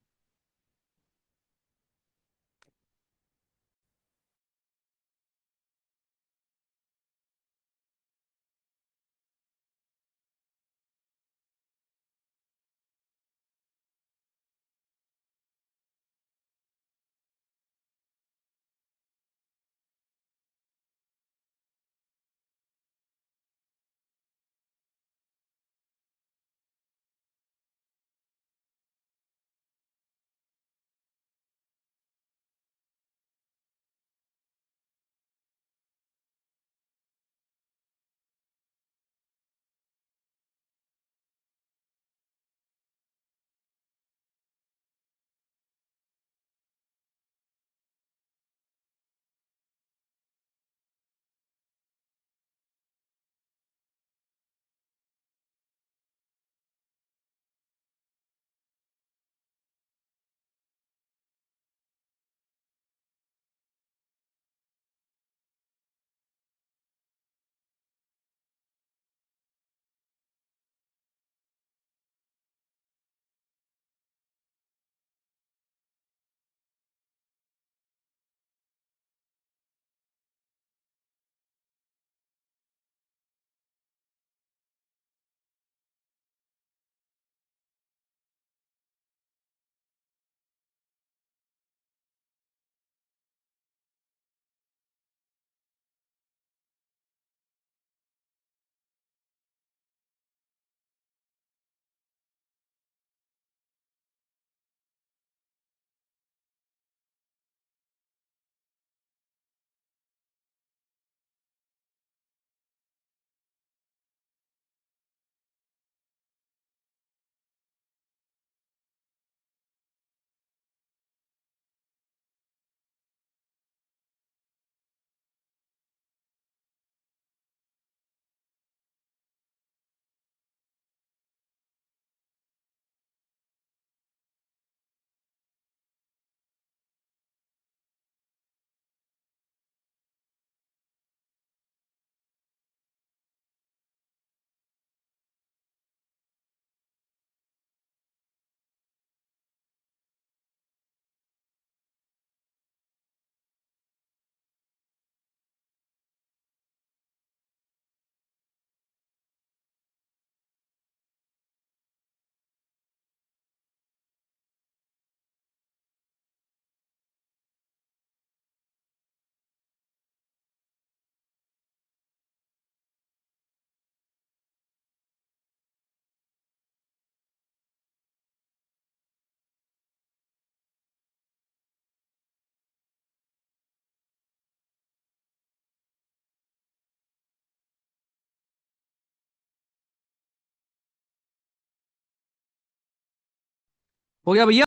हो गया भैया?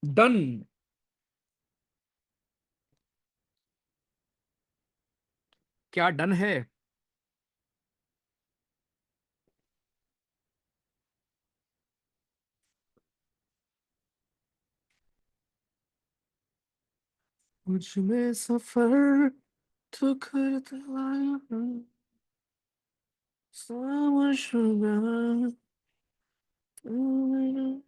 डन। क्या डन है? मुझ में सफर तो करता हूँ, समझना तुम ना।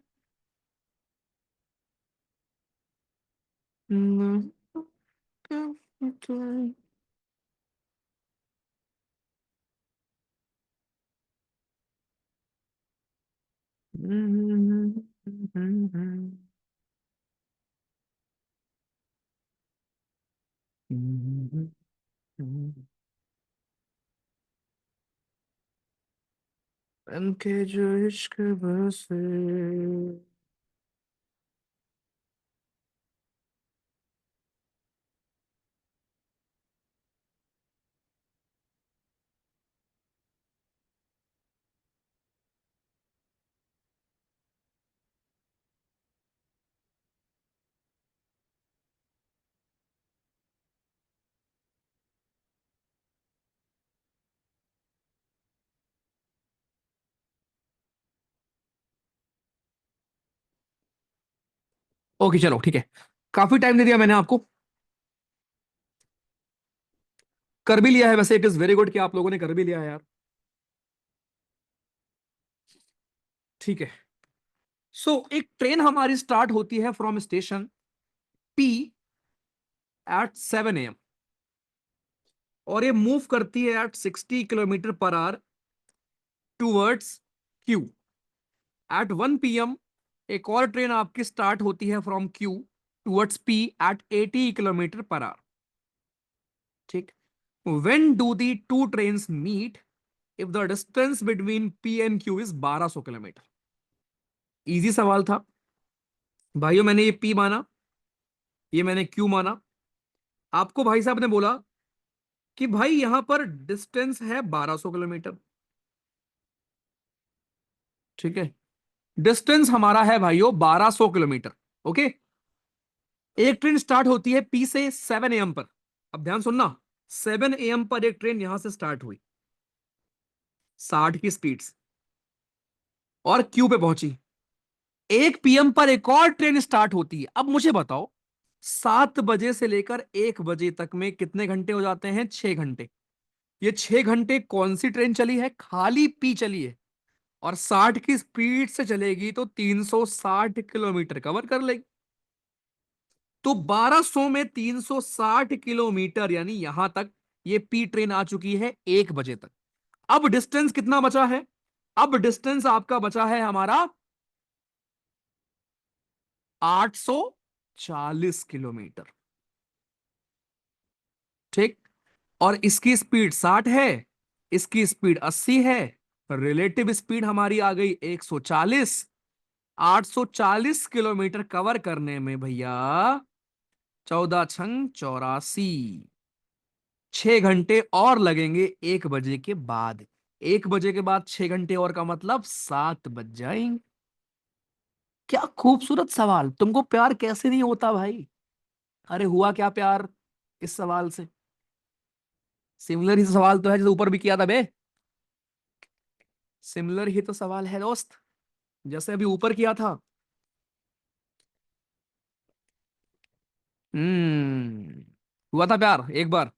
बन के जो इश्क बरसे। ओके चलो ठीक है। काफी टाइम दे दिया मैंने आपको। कर भी लिया है वैसे, इट इज वेरी गुड कि आप लोगों ने कर भी लिया है यार। ठीक है। एक ट्रेन हमारी स्टार्ट होती है from station P at 7 AM, और ये मूव करती है at 60 km/h towards Q. At 1 PM एक और ट्रेन आपकी स्टार्ट होती है from Q towards P at 80 km/h। ठीक। When do the two trains meet if the distance between P and Q is 1200 kilometre? Easy सवाल था भाइयों। मैंने ये पी माना, ये मैंने क्यू माना। आपको भाई साहब ने बोला कि भाई यहां पर डिस्टेंस है 1200 किलोमीटर। ठीक है, डिस्टेंस हमारा है भाइयों 1200 किलोमीटर। ओके। एक ट्रेन स्टार्ट होती है पी से 7 AM पर। अब ध्यान सुनना, 7 AM पर एक ट्रेन यहां से स्टार्ट हुई 60 की स्पीड से और क्यू पे पहुंची। 1 PM पर एक और ट्रेन स्टार्ट होती है। अब मुझे बताओ, 7 बजे से लेकर 1 बजे तक में कितने घंटे हो जाते हैं? 6 घंटे। ये 6 घंटे कौन सी ट्रेन चली है? खाली पी चली है। और 60 की स्पीड से चलेगी तो 360 किलोमीटर कवर कर लेगी। तो 1200 में 360 किलोमीटर यानी यहां तक ये पी ट्रेन आ चुकी है 1 बजे तक। अब डिस्टेंस कितना बचा है? अब डिस्टेंस आपका बचा है हमारा 840 किलोमीटर। ठीक। और इसकी स्पीड 60 है, इसकी स्पीड 80 है। रिलेटिव स्पीड हमारी आ गई 140। 840 किलोमीटर कवर करने में भैया 14×6 = 84। 6 घंटे और लगेंगे 1 बजे के बाद। 1 बजे के बाद 6 घंटे और का मतलब 7 बज जाएंगे। क्या खूबसूरत सवाल! तुमको प्यार कैसे नहीं होता भाई? अरे हुआ क्या प्यार इस सवाल से? सिमिलर ही सवाल तो है जैसे ऊपर भी किया था बे। सिमिलर ही तो सवाल है दोस्त, जैसे अभी ऊपर किया था। हम्म। हुआ था प्यार एक बार।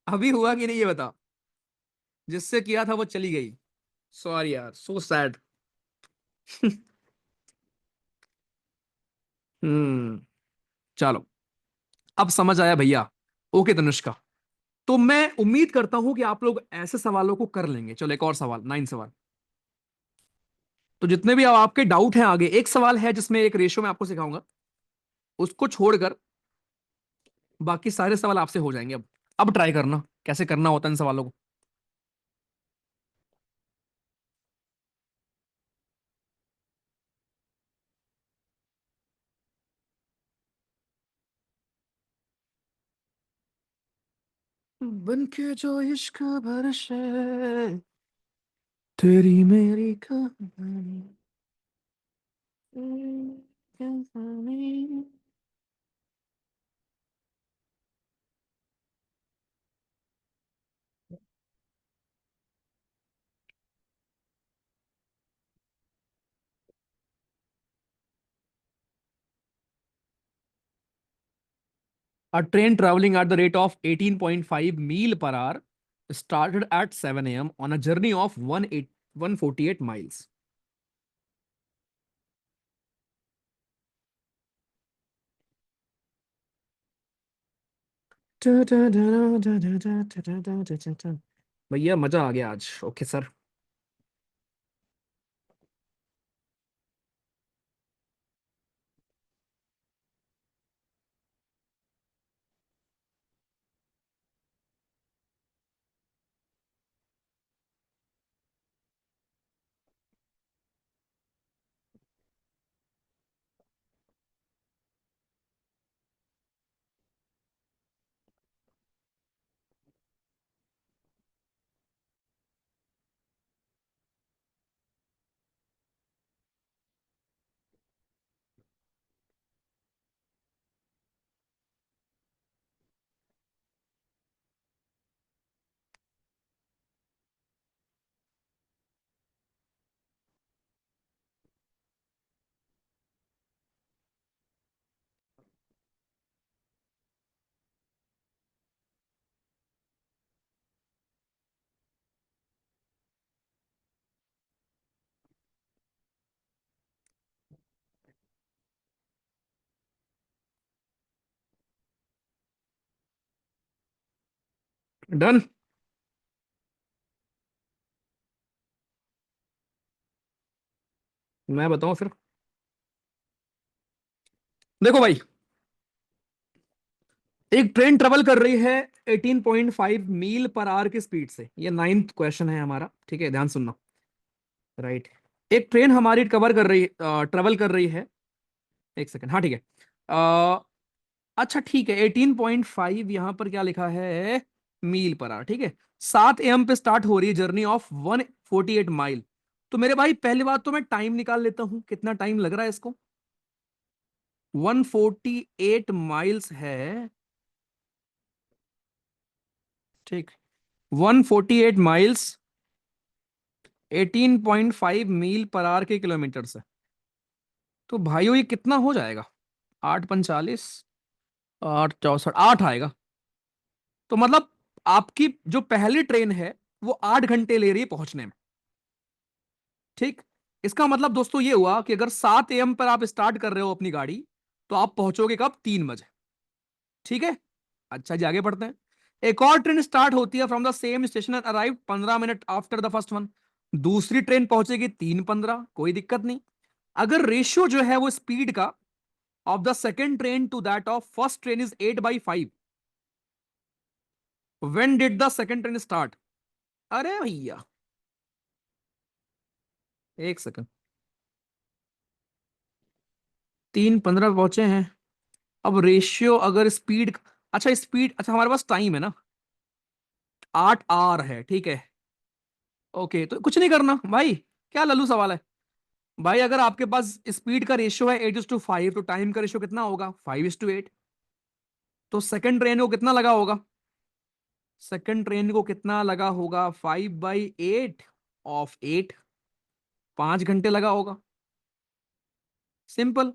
अभी हुआ कि नहीं ये बता। जिससे किया था वो चली गई। सॉरी यार, सो सैड। हम्म। चलो, अब समझ आया भैया। ओके तनुष्का। तो मैं उम्मीद करता हूं कि आप लोग ऐसे सवालों को कर लेंगे। चलो एक और सवाल, 9 सवाल। तो जितने भी अब आपके डाउट हैं, आगे एक सवाल है जिसमें एक रेशियो में आपको सिखाऊंगा, उसको छोड़कर बाकी सारे सवाल आपसे हो जाएंगे। अब ट्राई करना कैसे करना होता है इन सवालों को। बन के जो इश्क बरसे, तेरी मेरी कहानी। A train traveling at the rate of 18.5 mile per hour started at 7 a.m. on a journey of 148 miles. भैया मजा आ गया आज। Okay sir. डन। मैं बताऊं फिर। देखो भाई, एक ट्रेन ट्रेवल कर रही है 18.5 मील पर आवर की स्पीड से। ये नाइन्थ क्वेश्चन है हमारा, ठीक है, ध्यान सुनना। राइट। एक ट्रेन हमारी ट्रेवल कर रही है। एक सेकंड, हाँ ठीक है। अ, अच्छा ठीक है, 18.5 यहां पर क्या लिखा है, मील पर आवर, ठीक है। 7 AM पे स्टार्ट हो रही है जर्नी ऑफ 148 माइल। तो मेरे भाई पहली बात तो मैं टाइम निकाल लेता हूं, कितना टाइम लग रहा है इसको। 148 माइल्स है, ठीक। 148 माइल्स 18.5 मील पर आवर के किलोमीटर से। तो भाइयों ये कितना हो जाएगा, 8 45, 8 64, 8 आएगा। तो मतलब आपकी जो पहली ट्रेन है वो 8 घंटे ले रही है पहुंचने में, ठीक। इसका मतलब दोस्तों ये हुआ कि अगर 7 AM पर आप स्टार्ट कर रहे हो अपनी गाड़ी, तो आप पहुंचोगे कब, 3 बजे, ठीक है। अच्छा जी, आगे बढ़ते हैं। एक और ट्रेन स्टार्ट होती है from the same station and arrive 15 minute after the first one. दूसरी ट्रेन पहुंचेगी 3:15, कोई दिक्कत नहीं। अगर रेशियो जो है वो स्पीड का of the second train to that of first train is 8/5, when did the second train start. अरे भैया, एक सेकंड। 3:15 पहुंचे हैं। अब रेशियो अगर स्पीड, अच्छा स्पीड, अच्छा हमारे पास टाइम है ना, 8 आवर है, ठीक है। ओके, तो कुछ नहीं करना भाई, क्या लल्लू सवाल है। भाई अगर आपके पास स्पीड का रेशियो है 8:5, तो टाइम का रेशियो कितना होगा, 5:8। तो सेकंड ट्रेन को कितना लगा होगा, सेकंड ट्रेन को कितना लगा होगा, 5/8 ऑफ 8, 5 घंटे लगा होगा। सिंपल।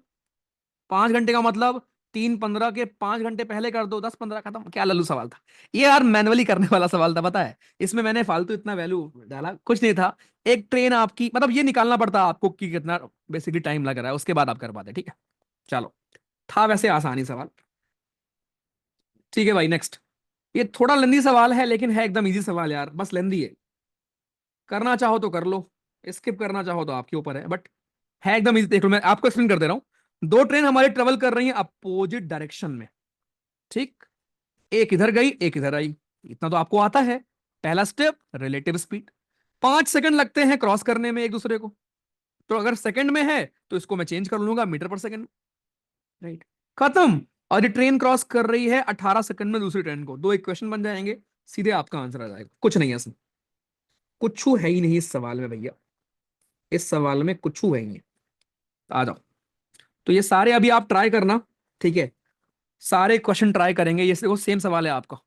5 घंटे का मतलब 3:15 के 5 घंटे पहले कर दो, 10:15 खत्म। क्या लल्लू सवाल था ये यार, मैनुअली करने वाला सवाल था, पता है। इसमें मैंने फालतू इतना वैल्यू डाला कुछ नहीं था। एक ट्रेन आपकी, मतलब ये निकालना पड़ता आपको कि कितना बेसिकली टाइम लग रहा है, उसके बाद आप कर पाते, ठीक है। चलो, था वैसे आसानी सवाल। ठीक है भाई, नेक्स्ट। ये थोड़ा लेंदी सवाल है लेकिन है एकदम इजी सवाल यार, बस लेंदी है। करना चाहो तो कर लो, स्किप करना चाहो तो आपके ऊपर है, बट है एकदम इजी। देख लो, मैं आपको एक्सप्लेन कर दे रहा हूं। दो ट्रेन हमारी ट्रेवल कर रही हैं अपोजिट डायरेक्शन में, ठीक। एक इधर गई, एक इधर आई। इतना तो आपको आता है। पहला स्टेप, रिलेटिव स्पीड। 5 सेकंड लगते हैं क्रॉस करने में एक दूसरे को। तो अगर सेकंड में है तो इसको मैं चेंज कर लूंगा मीटर पर सेकंड, राइट। खत्म। और ये ट्रेन क्रॉस कर रही है 18 सेकंड में दूसरी ट्रेन को। दो इक्वेशन बन जाएंगे, सीधे आपका आंसर आ जाएगा। कुछ नहीं है इसमें, कुछ है ही नहीं इस सवाल में भैया, इस सवाल में कुछ है ही नहीं। आ जाओ। तो ये सारे अभी आप ट्राई करना, ठीक है। सारे क्वेश्चन ट्राई करेंगे, ये देखो सेम सवाल है आपका।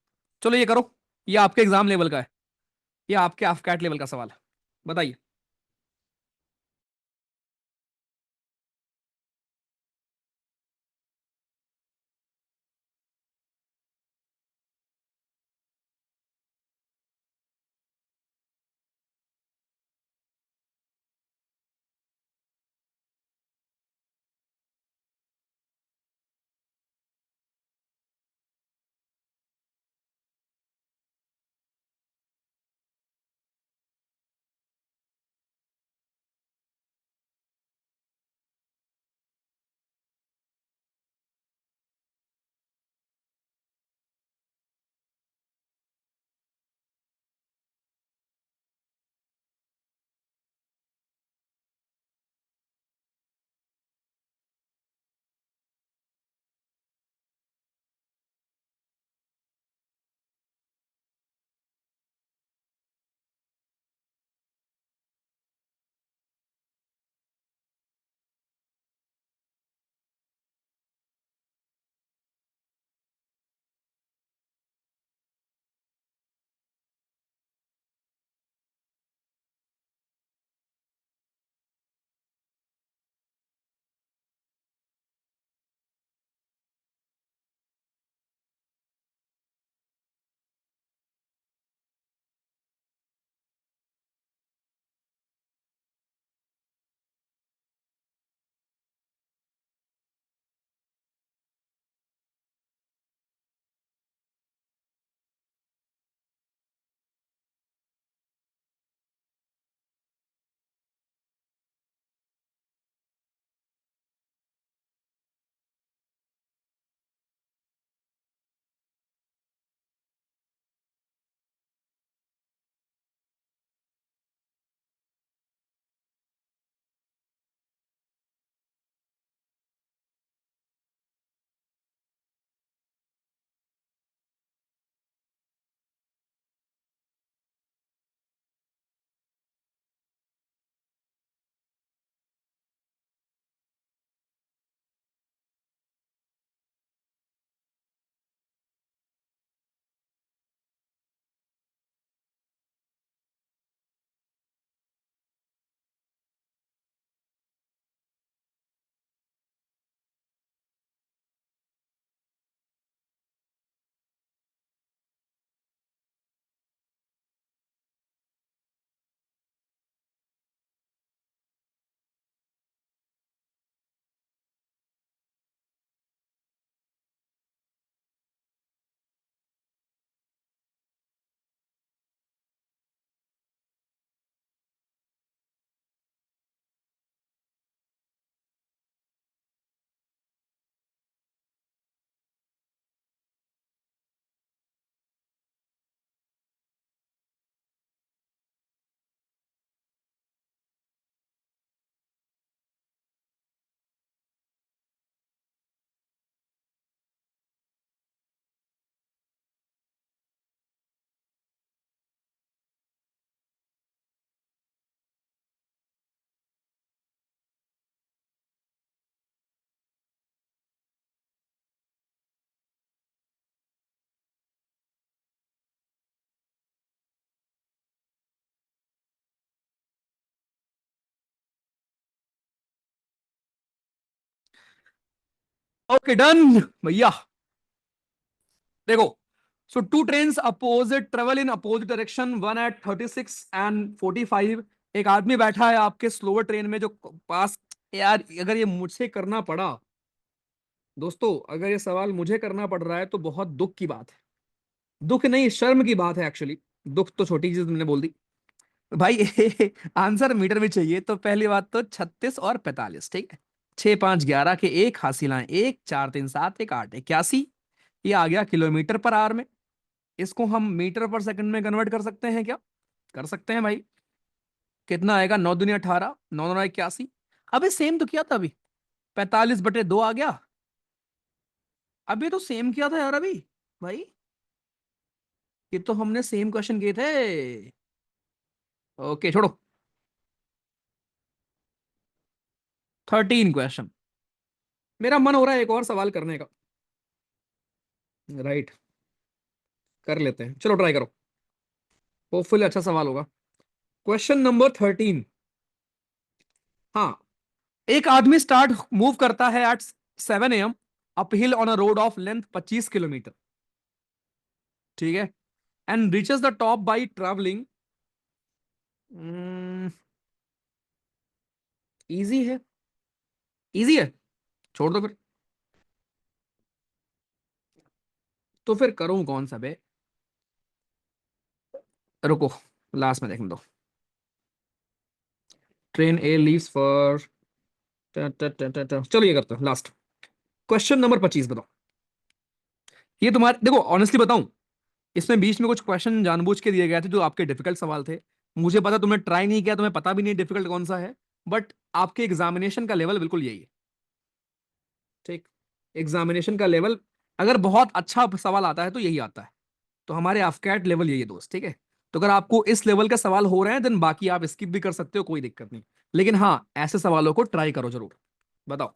चलो ये करो, ये आपके एग्जाम लेवल का है, ये आपके ऑफकैट लेवल का सवाल है। बताइए। ओके डन भैया। देखो, so two trains opposite travel in opposite direction, one at 36 and 45। एक आदमी बैठा है आपके स्लोअर ट्रेन में जो पास। यार अगर ये मुझसे करना पड़ा, दोस्तों अगर ये सवाल मुझे करना पड़ रहा है तो बहुत दुख की बात है। दुख नहीं, शर्म की बात है एक्चुअली। दुख तो छोटी चीज तुमने बोल दी भाई। आंसर मीटर में चाहिए तो पहली बात तो 36 और 45, ठीक है। 6 5 11 के एक हासिलाएं, 1 4 3 7 1 8 81। ये आ गया किलोमीटर पर आवर में। इसको हम मीटर पर सेकंड में कन्वर्ट कर सकते हैं क्या? कर सकते हैं भाई। कितना आएगा? 9 दूनी 18, 9 9 81। अबे सेम तो किया था अभी, 45/2 आ गया। अभी तो सेम किया था यार अभी भाई। ये तो हमने सेम क्वेश्चन किए थे। ओके छोड़ो। 13 क्वेश्चन। मेरा मन हो रहा है एक और सवाल करने का। राइट, कर लेते हैं, चलो ट्राई करो। होपफुली अच्छा सवाल होगा। Question number 13। हाँ, एक आदमी स्टार्ट मूव करता है at 7 AM uphill on a road of length 25 kilometre, ठीक है, and reaches the top by travelling. Easy है, इजी है, छोड़ दो फिर। तो फिर करूं कौन सा बे? रुको, लास्ट में देखने दो। ट्रेन ए लीव्स फॉर, चलो ये करते हैं लास्ट। क्वेश्चन नंबर 25 बताओ। ये तुम्हारे, देखो ऑनेस्टली बताऊं, इसमें बीच में कुछ क्वेश्चन जानबूझ के दिए गए थे जो आपके डिफिकल्ट सवाल थे। मुझे पता तुमने ट्राई नहीं किया, तुम्हें पता भी नहीं डिफिकल्ट कौन सा है। बट आपके एग्जामिनेशन का लेवल बिल्कुल यही है, ठीक। एग्जामिनेशन का लेवल अगर बहुत अच्छा सवाल आता है तो यही आता है। तो हमारे आफ्कैट लेवल यही है दोस्त, ठीक है। तो अगर आपको इस लेवल के सवाल हो रहे हैं देन बाकी आप स्किप भी कर सकते हो, कोई दिक्कत नहीं। लेकिन हाँ, ऐसे सवालों को ट्राई करो जरूर। बताओ।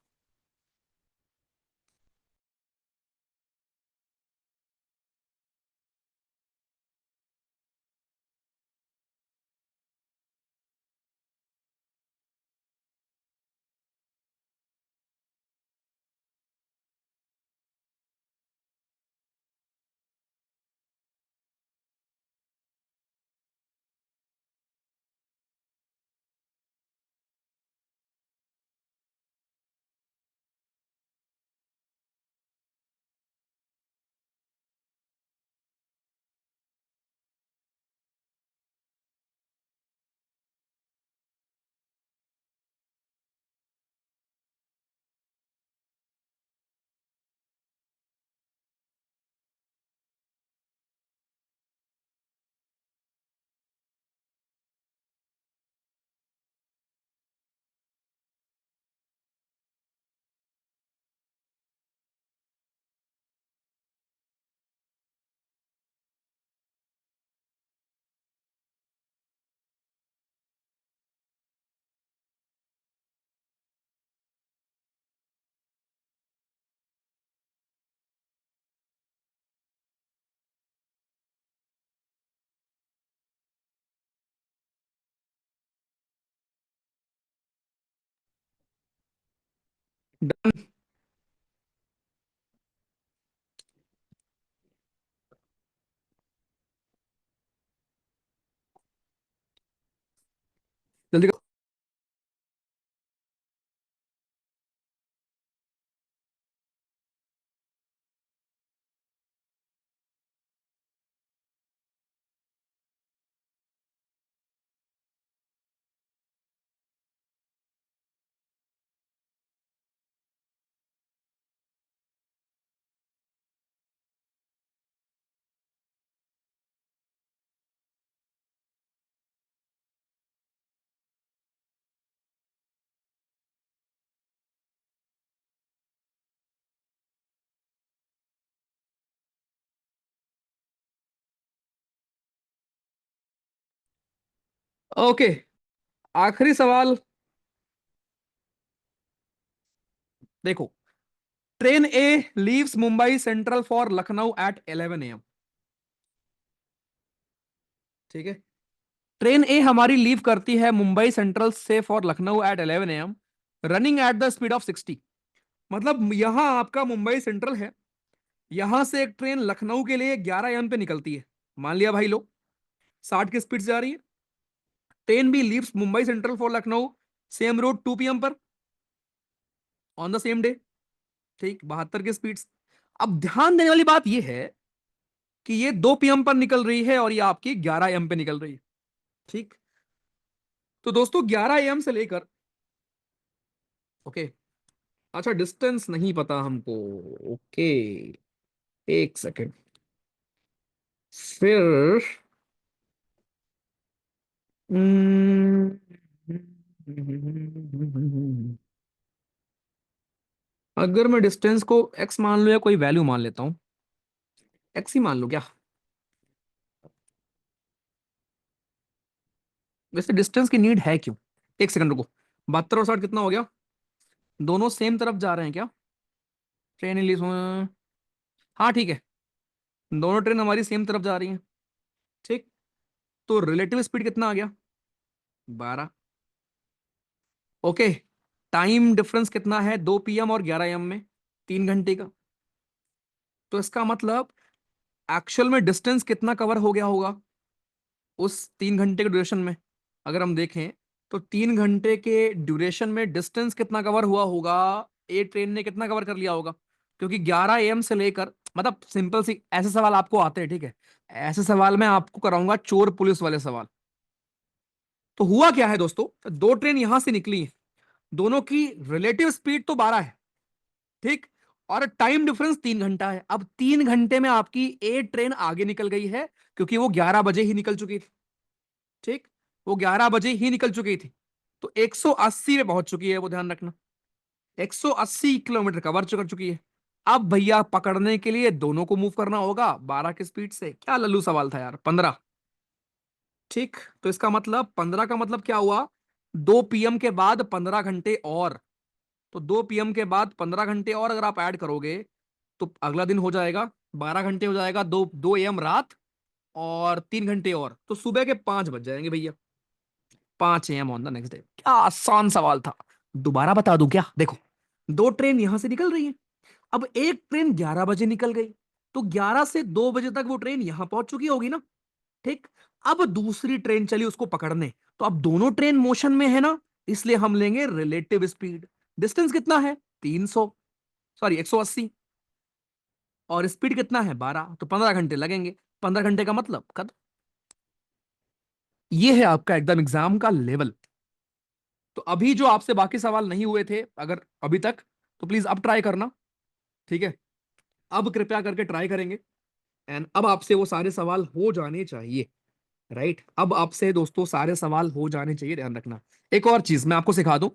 डन। जल्दी करो। ओके, आखिरी सवाल। देखो, train A leaves Mumbai central for Lucknow at 11 AM, ठीक है। ट्रेन ए हमारी लीव करती है मुंबई सेंट्रल से for Lucknow at 11 AM, running at the speed of 60। मतलब यहां आपका मुंबई सेंट्रल है, यहां से एक ट्रेन लखनऊ के लिए 11 AM पे निकलती है, मान लिया भाई लो, 60 की स्पीड से जा रही है। Train B leaves Mumbai central for Lucknow same road 2 PM पर ऑन द सेम डे। ठीक, 72 की स्पीड। अब ध्यान देने वाली बात यह है कि ये 2 PM पर निकल रही है और ये आपकी 11 AM पे निकल रही है। ठीक, तो दोस्तों 11 AM से लेकर, ओके, अच्छा डिस्टेंस नहीं पता हमको, ओके, एक सेकेंड, फिर हम्म, अगर मैं डिस्टेंस को एक्स मान लो या कोई वैल्यू मान लेता हूं, एक्स ही मान लो क्या? वैसे डिस्टेंस की नीड है क्यों? एक सेकंड रुको, 72 और 60 कितना हो गया? दोनों सेम तरफ जा रहे हैं क्या? ट्रेन रिलीज, हाँ ठीक है, दोनों ट्रेन हमारी सेम तरफ जा रही हैं। ठीक, तो रिलेटिव स्पीड कितना आ गया? 12। ओके, टाइम डिफरेंस कितना है 2 PM और 11 AM में? 3 घंटे का। तो इसका मतलब एक्चुअल में डिस्टेंस कितना कवर हो गया होगा उस 3 घंटे के ड्यूरेशन में? अगर हम देखें तो 3 घंटे के ड्यूरेशन में डिस्टेंस कितना कवर हुआ होगा, ए ट्रेन ने कितना कवर कर लिया होगा? क्योंकि 11 AM से लेकर, मतलब सिंपल सी ऐसे सवाल आपको आते हैं, ठीक है, ऐसे सवाल मैं आपको कराऊंगा चोर पुलिस वाले सवाल। तो हुआ क्या है दोस्तों, दो ट्रेन यहां से निकली हैं, दोनों की रिलेटिव स्पीड तो 12 है, ठीक, और टाइम डिफरेंस 3 घंटा है। अब 3 घंटे में आपकी ए ट्रेन आगे निकल गई है, क्योंकि वो 11 बजे ही निकल चुकी थी। ठीक, वो 11 बजे ही निकल चुकी थी, तो 180 पे पहुंच चुकी है वो, ध्यान रखना, 180 किलोमीटर कवर कर चुकी है। अब भैया पकड़ने के लिए दोनों को मूव करना होगा 12 की स्पीड से। क्या लल्लू सवाल था यार, 15। ठीक, तो इसका मतलब 15 का मतलब क्या हुआ, 2 PM के बाद 15 घंटे और, तो 2 PM के बाद 15 घंटे और अगर आप ऐड करोगे तो अगला दिन हो जाएगा, 12 घंटे हो जाएगा, 2 2 AM रात, और 3 घंटे और, तो सुबह के 5 बज जाएंगे भैया, 5 AM on the next day. क्या आसान सवाल था। दोबारा बता दूं क्या? देखो, दो ट्रेन यहां से निकल रही है, अब एक ट्रेन 11 बजे निकल गई, तो 11 से 2 बजे तक वो ट्रेन यहां पहुंच चुकी होगी ना। ठीक, अब दूसरी ट्रेन चली उसको पकड़ने, तो अब दोनों ट्रेन मोशन में है ना, इसलिए हम लेंगे रिलेटिव स्पीड। डिस्टेंस कितना है? 300, सॉरी 180, और स्पीड कितना है? 12, तो 15 घंटे लगेंगे। 15 घंटे का मतलब कद, ये है आपका एकदम एग्जाम का लेवल। तो अभी जो आपसे बाकी सवाल नहीं हुए थे अगर अभी तक, तो प्लीज अब ट्राई करना, ठीक है, अब कृपया करके ट्राई करेंगे, एंड अब आपसे वो सारे सवाल हो जाने चाहिए। राइट, अब आपसे दोस्तों सारे सवाल हो जाने चाहिए, ध्यान रखना। एक और चीज मैं आपको सिखा दूं,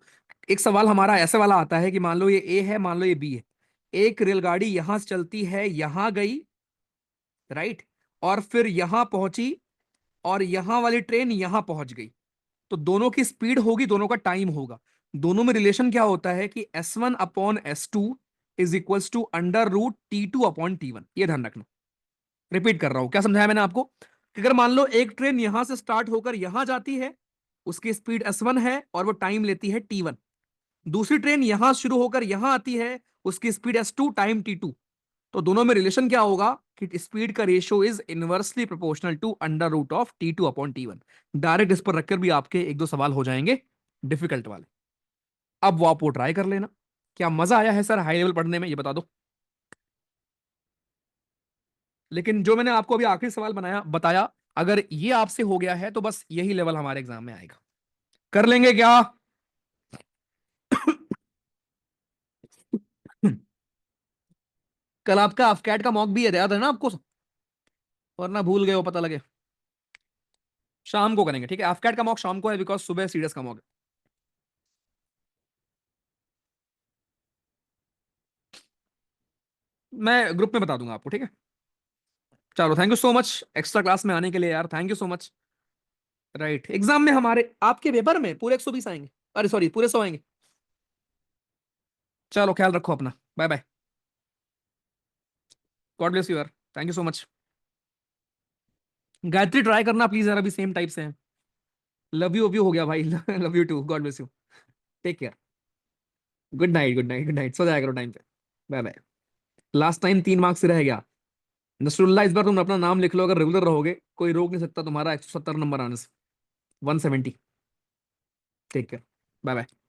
एक सवाल हमारा ऐसे वाला आता है कि मान लो ये ए है, मान लो ये बी है, एक रेलगाड़ी यहां से चलती है, यहां गई, राइट, और फिर यहां पहुंची, और यहां वाली ट्रेन यहां पहुंच गई, तो दोनों की स्पीड होगी, दोनों का टाइम होगा। दोनों में रिलेशन क्या होता है कि S1/S2 is equals to √T2/T1, ये ध्यान रखना। रिपीट कर रहा हूं, क्या समझाया मैंने आपको, कि अगर मान लो एक ट्रेन यहां से स्टार्ट होकर यहां जाती है, उसकी स्पीड S1 है और वो टाइम लेती है T1। दूसरी ट्रेन यहां शुरू होकर यहां आती है, उसकी स्पीड S2, टाइम T2। तो दोनों में रिलेशन क्या होगा कि स्पीड का ratio is inversely proportional to √T2/T1। Direct इस पर रखकर भी आपके एक दो सवाल हो जाएंगे डिफिकल्ट वाले। अब वो आप वो ट्राई कर लेना। क्या मजा आया है सर हाई लेवल पढ़ने में, ये बता दो। लेकिन जो मैंने आपको अभी आखिरी सवाल बनाया बताया, अगर ये आपसे हो गया है तो बस यही लेवल हमारे एग्जाम में आएगा। कर लेंगे क्या? कल आपका अफकैट का मॉक भी है, याद है ना आपको? वरना भूल गए हो, पता लगे। शाम को करेंगे, ठीक है, अफकैट का मॉक शाम को है, बिकॉज सुबह सीरियस का मॉक है। मैं ग्रुप में बता दूंगा आपको, ठीक है। चलो, thank you so much extra class में आने के लिए यार, thank you so much. Right, exam में हमारे आपके पेपर में पूरे 120 आएंगे, अरे सॉरी पूरे 100 आएंगे। चलो, ख्याल रखो अपना, bye bye. God bless you यार, thank you so much. Gayatri try करना प्लीज यार, अभी सेम टाइप से है। लव यू हो गया भाई। Love you too, God bless you. Take care. Good night, good night, good night, सो जाया करो टाइम पे। Bye bye. Last time 3 marks से रह गया। नसरुल्ला, इस बार तुम अपना नाम लिख लो, अगर रेगुलर रहोगे कोई रोक नहीं सकता तुम्हारा 170 नंबर आने से। 170। Take care. Bye bye.